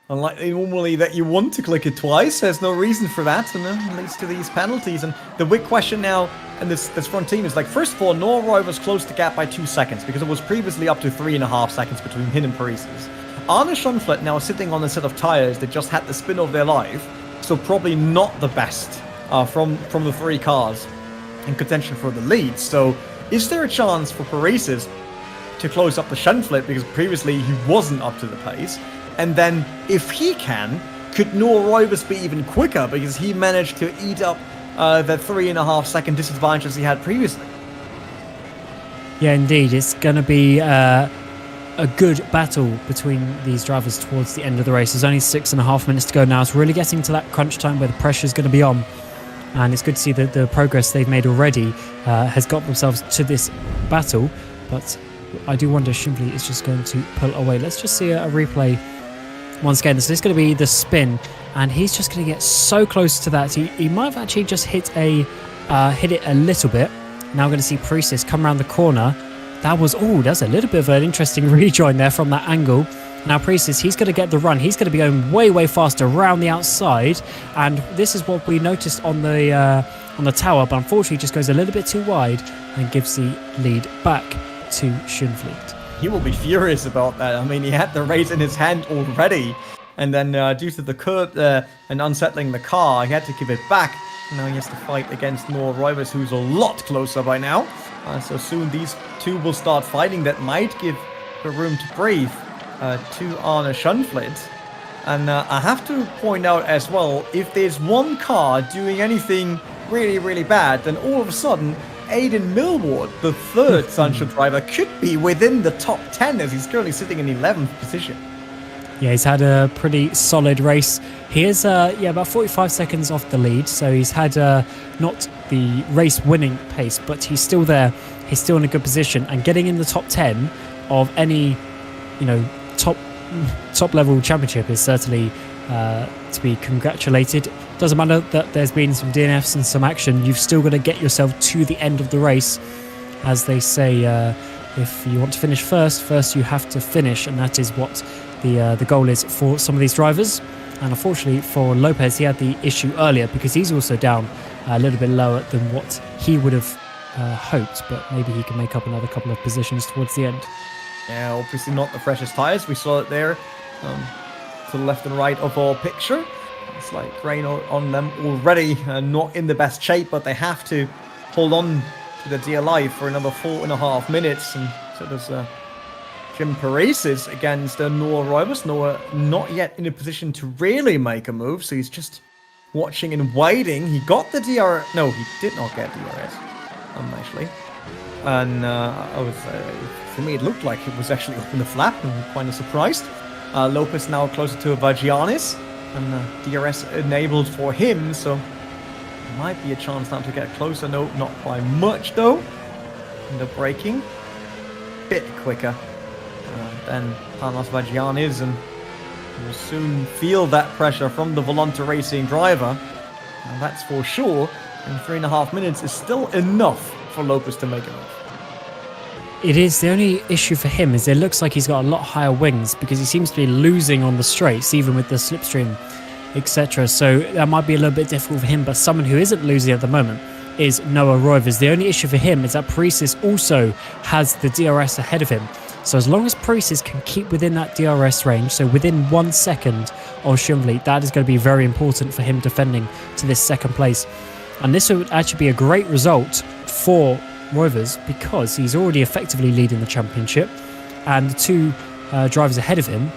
unlikely normally that you want to click it twice. There's no reason for that, and it leads to these penalties. And the big question now in this front team is, like, first of all, Noah Reuvers closed the gap by 2 seconds, because it was previously up to 3.5 seconds between him and Paresis. Arne Schunford now sitting on a set of tires that just had the spin of their life, so probably not the best from the three cars in contention for the lead. So is there a chance for Paresis to close up the Schunford, because previously he wasn't up to the pace? And then if he can, could Noah Reuvers be even quicker, because he managed to eat up that 3.5 second disadvantage he had previously? Yeah, indeed. It's going to be a good battle between these drivers towards the end of the race. There's only 6.5 minutes to go now. It's really getting to that crunch time where the pressure is going to be on. And it's good to see that the progress they've made already has got themselves to this battle. But I do wonder if Shinfleet is just going to pull away. Let's just see a replay once again. So this is going to be the spin. And he's just going to get so close to that. He might have actually just hit it a little bit. Now we're going to see Priestess come around the corner. That's a little bit of an interesting rejoin there from that angle. Now Priestess, he's going to get the run. He's going to be going way, way faster around the outside. And this is what we noticed on the tower, but unfortunately just goes a little bit too wide and gives the lead back to Shinfleet. He will be furious about that. I mean, he had the race in his hand already. And then due to the curb and unsettling the car, he had to give it back. Now he has to fight against Reuvers, who's a lot closer by now. So soon these two will start fighting. That might give the room to breathe to Arne Shinfleet. And I have to point out as well, if there's one car doing anything really, really bad, then all of a sudden, Aidan Millward, the third Sunshine driver, could be within the top 10 as he's currently sitting in 11th position. Yeah, he's had a pretty solid race. He is, about 45 seconds off the lead. So he's had not the race-winning pace, but he's still there. He's still in a good position. And getting in the top 10 of any, top-level championship is certainly to be congratulated. Doesn't matter that there's been some DNFs and some action. You've still got to get yourself to the end of the race. As they say, if you want to finish first you have to finish. And that is what the goal is for some of these drivers. And unfortunately for Lopez, he had the issue earlier because he's also down a little bit lower than what he would have hoped, but maybe he can make up another couple of positions towards the end. Yeah, obviously not the freshest tyres. We saw it there to the left and right of our picture. It's like rain on them already, not in the best shape, but they have to hold on to the DLI for another 4.5 minutes. And so there's Jim Paresis against Noah Reuvers. Noah not yet in a position to really make a move, so he's just watching and waiting. He got the DRS. No, he did not get DRS, actually. And for me, it looked like it was actually up in the flap. I'm quite surprised. Lopez now closer to Vagianis, and DRS enabled for him, so there might be a chance now to get closer. No, not by much though. End up braking. Bit quicker than Panos Vagianis, and will soon feel that pressure from the Volante Racing driver. And that's for sure. And 3.5 minutes is still enough for Lopez to make a move. It is. The only issue for him is it looks like he's got a lot higher wings because he seems to be losing on the straights, even with the slipstream, etc. So that might be a little bit difficult for him, but someone who isn't losing at the moment is Noah Reuvers. The only issue for him is that Paresis also has the DRS ahead of him. So as long as Paresis can keep within that DRS range, so within 1 second of Shinfleet, that is going to be very important for him defending to this second place. And this would actually be a great result for Reuvers because he's already effectively leading the championship, and the two drivers ahead of him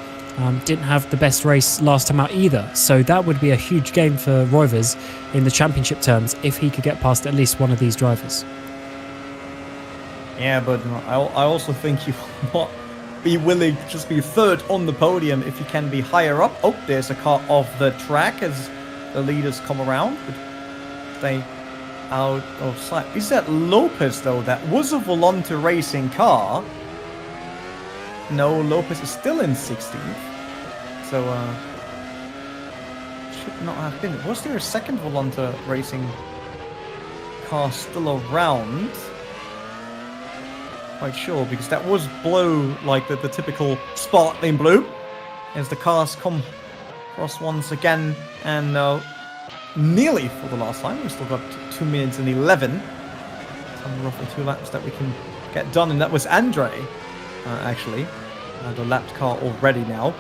didn't have the best race last time out either. So that would be a huge game for Reuvers in the championship terms if he could get past at least one of these drivers. Yeah, but I also think you will not be willing to just be third on the podium if you can be higher up. Oh, there's a car off the track as the leaders come around, but stay out of sight. Is that Lopez, though? That was a Volante Racing car. No, Lopez is still in 16th. So, should not have been. Was there a second Volante Racing car still around? Quite sure, because that was blue, like the typical sparkling blue. As the cars come across once again, and nearly for the last time, we've still got 2 minutes and 11. Some roughly 2 laps that we can get done, and that was Andre, actually, the lapped car already now,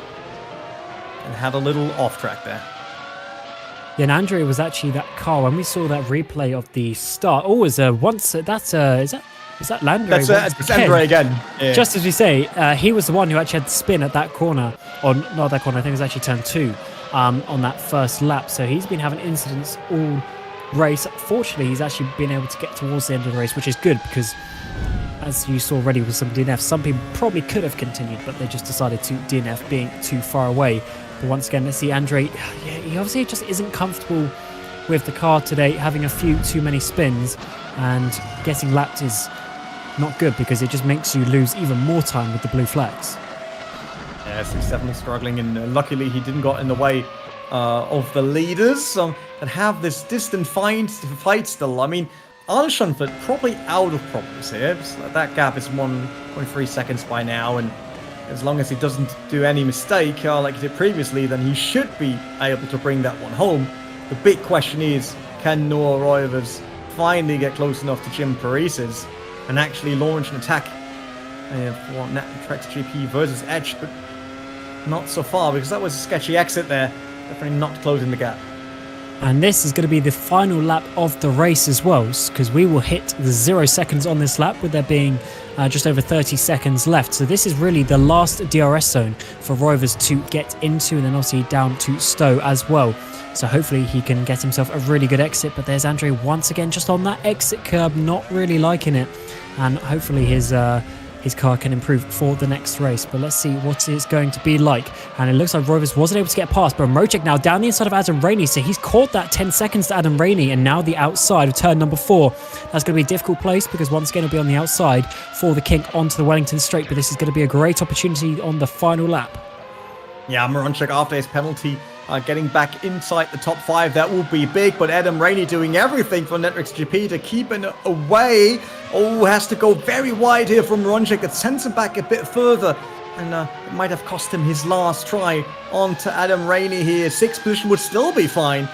and had a little off track there. Yeah, and Andre was actually that car when we saw that replay of the start. Oh, is that Landry? That's Andre again. Yeah. Just as we say, he was the one who actually had the spin at that corner, or not that corner, I think it was actually turn 2 on that first lap. So he's been having incidents all race. Fortunately, he's actually been able to get towards the end of the race, which is good because as you saw already with some DNFs, some people probably could have continued, but they just decided to DNF being too far away. But once again, let's see Andre, he obviously just isn't comfortable with the car today, having a few too many spins, and getting lapped is not good because it just makes you lose even more time with the blue flags. Yes, he's definitely struggling, and luckily he didn't get in the way of the leaders that have this distant fight still. I mean, Arne Schunfeld probably out of problems here. That gap is 1.3 seconds by now, and as long as he doesn't do any mistake like he did previously, then he should be able to bring that one home. The big question is, can Noah Reuvers finally get close enough to Jim Paris's and actually launch an attack for Netflix GP versus Edge? But not so far, because that was a sketchy exit there. Definitely not closing the gap. And this is going to be the final lap of the race as well, because we will hit the 0 seconds on this lap, with there being just over 30 seconds left. So this is really the last DRS zone for Reuvers to get into, and then obviously down to Stowe as well. So hopefully he can get himself a really good exit. But there's Andre once again just on that exit curb, not really liking it. And hopefully his car can improve for the next race. But let's see what it's going to be like. And it looks like Reuvers wasn't able to get past, but Mrocek now down the inside of Adam Rainey. So he's caught that 10 seconds to Adam Rainey, and now the outside of turn number 4. That's going to be a difficult place, because once again it'll be on the outside for the kink onto the Wellington straight. But this is going to be a great opportunity on the final lap. Yeah, Mrocek after his penalty, getting back inside the top 5, that will be big. But Adam Rainey doing everything for Netflix GP to keep it away. Oh, has to go very wide here from Mrocek. That sends him back a bit further. And it might have cost him his last try onto Adam Rainey here. 6th position would still be fine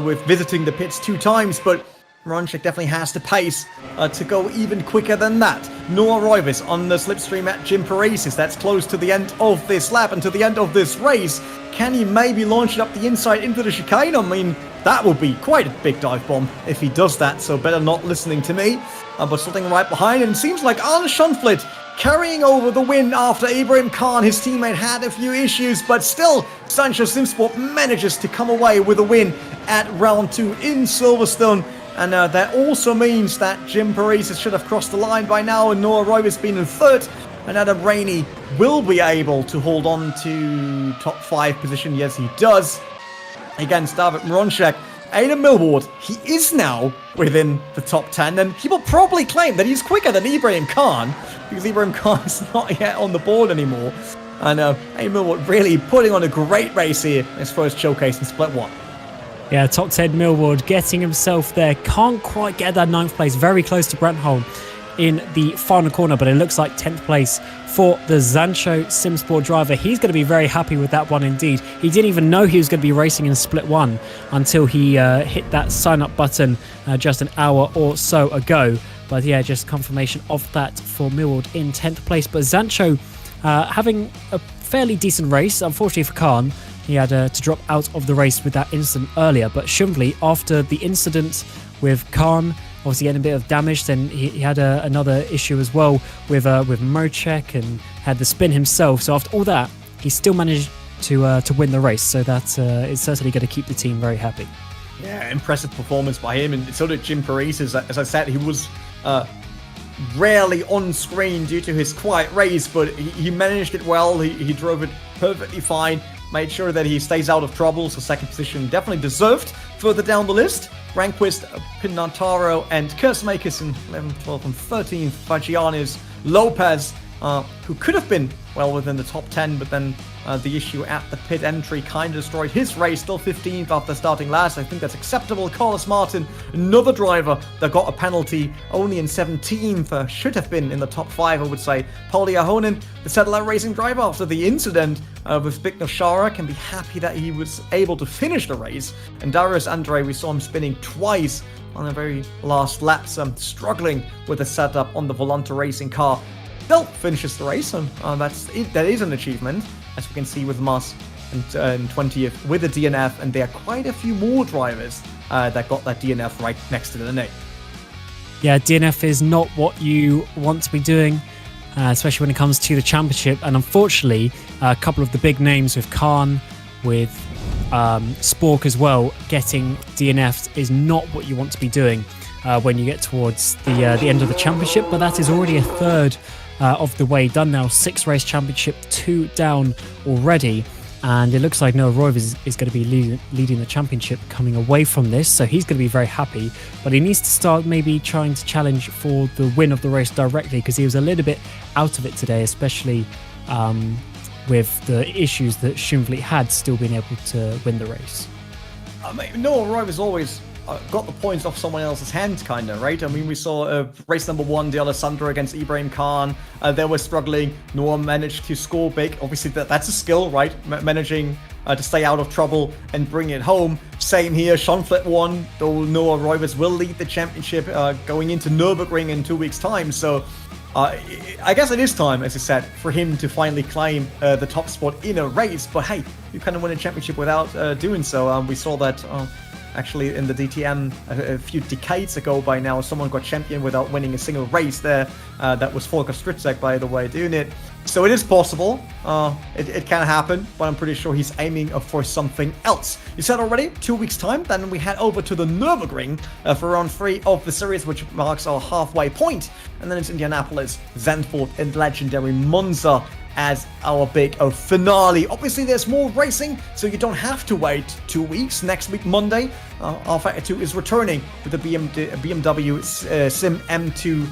with visiting the pits 2 times. But Mrocek definitely has the pace to go even quicker than that. Noah Reuvers on the slipstream at Jim Paris's. That's close to the end of this lap and to the end of this race. Can he maybe launch it up the inside into the chicane? I mean, that would be quite a big dive bomb if he does that, so better not listening to me. But something right behind, and it seems like Arne Schunfeld carrying over the win after Ibrahim Khan, his teammate, had a few issues, but still Sancho Simsport manages to come away with a win at round 2 in Silverstone. And that also means that Jim Paris should have crossed the line by now, and Noah Reuvers been in 3rd. And Adam Rainey will be able to hold on to top 5 position. Yes, he does. Against David Mrocek. Adam Millward, he is now within the top 10. And people probably claim that he's quicker than Ibrahim Khan, because Ibrahim Khan is not yet on the board anymore. And Adam Millward really putting on a great race here in his first showcase in Split 1. Yeah, top 10 Millward getting himself there. Can't quite get that 9th place. Very close to Brentholm in the final corner, but it looks like 10th place for the Sancho Simsport driver. He's going to be very happy with that one indeed. He didn't even know he was going to be racing in Split 1 until he hit that sign up button just an hour or so ago. But yeah, just confirmation of that for Millward in 10th place. But Sancho having a fairly decent race. Unfortunately for Khan, he had to drop out of the race with that incident earlier. But Shumvli, after the incident with Khan, obviously getting a bit of damage, then he had another issue as well with Mrocek, and had the spin himself. So after all that, he still managed to win the race. So that is certainly going to keep the team very happy. Yeah, impressive performance by him, and so did Jim Paris. As I said, he was rarely on screen due to his quiet race, but he managed it well. He drove it perfectly fine, made sure that he stays out of trouble. So 2nd position definitely deserved. Further down the list, Ranquist, Pinantaro, and Kursmakers in 11th, 12th, and 13th. Fagianis, Lopez, who could have been well within the top 10, but then the issue at the pit entry kind of destroyed his race. Still 15th after starting last. I think that's acceptable. Carlos Martin, another driver that got a penalty, only in 17th. Should have been in the top 5, I would say. Pauli Ahonen, the satellite racing driver, after the incident with Zbigniew Szara, can be happy that he was able to finish the race. And Darius Andre, we saw him spinning twice on the very last laps, struggling with the setup on the Volante racing car. Still finishes the race, and that is an achievement, as we can see with Mas in 20th with a DNF, and there are quite a few more drivers that got that DNF right next to the name. Yeah, DNF is not what you want to be doing, especially when it comes to the championship. And unfortunately, a couple of the big names with Khan, with Sprok as well, getting DNF'd is not what you want to be doing. when you get towards the end of the championship, but that is already a third of the way done now. 6 race championship, 2 down already. And it looks like Noah Reuvers is going to be leading the championship coming away from this, so he's going to be very happy. But he needs to start maybe trying to challenge for the win of the race directly, because he was a little bit out of it today, especially with the issues that Schumfleet had still being able to win the race. I mean, Noah Reuvers always got the points off someone else's hand, kind of, right? I mean, we saw race number 1, D'Alessandro against Ibrahim Khan. They were struggling. Noah managed to score big. Obviously, that's a skill, right? Managing to stay out of trouble and bring it home. Same here. Schumfleet won, though Noah Reuvers will lead the championship going into Nürburgring in 2 weeks' time. So I guess it is time, as I said, for him to finally claim the top spot in a race. But hey, you kind of win a championship without doing so. We saw that actually in the DTM a few decades ago by now. Someone got champion without winning a single race there. That was Volker Stritzek, by the way, doing it. So it is possible. It can happen, but I'm pretty sure he's aiming for something else. You said already, 2 weeks' time, then we head over to the Nürburgring for round 3 of the series, which marks our halfway point. And then it's Indianapolis, Zandvoort, and legendary Monza as our big finale. Obviously, there's more racing, so you don't have to wait 2 weeks. Next week, Monday, rFactor 2 is returning with the BMW Sim M2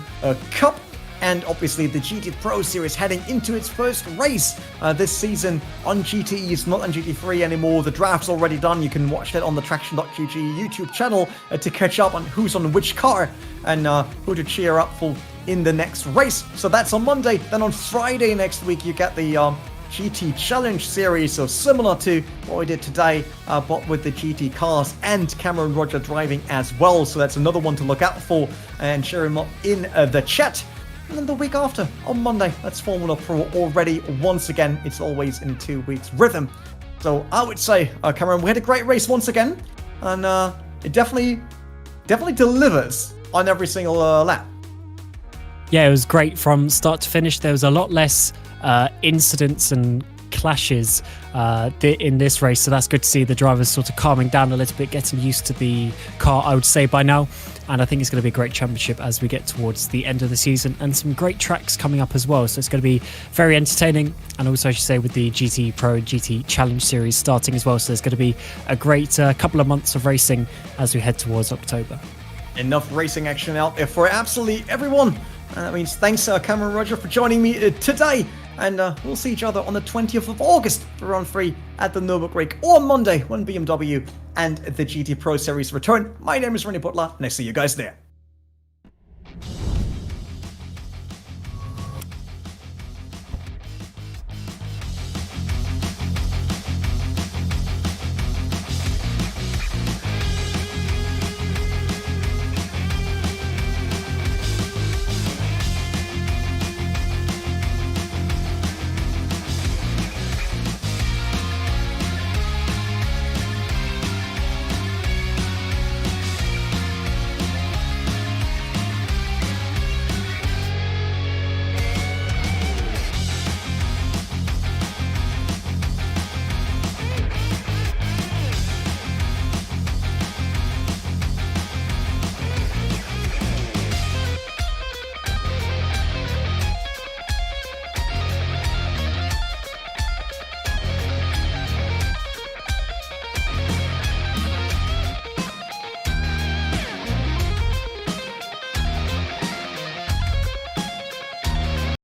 Cup. And obviously the GT Pro Series heading into its first race this season on GTE. It's not on GT3 anymore. The draft's already done. You can watch that on the Traction.gg YouTube channel to catch up on who's on which car and who to cheer up for in the next race. So that's on Monday. Then on Friday next week, you get the GT Challenge Series. So similar to what we did today, but with the GT cars and Cameron Roger driving as well. So that's another one to look out for and share him up in the chat. And then the week after, on Monday, that's Formula Pro already. Once again, it's always in 2 weeks rhythm. So I would say, Cameron, we had a great race once again. And it definitely delivers on every single lap. Yeah, it was great from start to finish. There was a lot less incidents and clashes in this race, so that's good to see the drivers sort of calming down a little bit, getting used to the car, I would say, by now. And I think it's going to be a great championship as we get towards the end of the season, and some great tracks coming up as well, so it's going to be very entertaining. And also, I should say, with the GT Pro GT Challenge Series starting as well, so there's going to be a great couple of months of racing as we head towards October. Enough racing action out there for absolutely everyone. And that means thanks Cameron Roger for joining me today. And we'll see each other on the 20th of August for round 3 at the Nürburgring, or Monday when BMW and the GT Pro Series return. My name is Rennie Butler, and I see you guys there.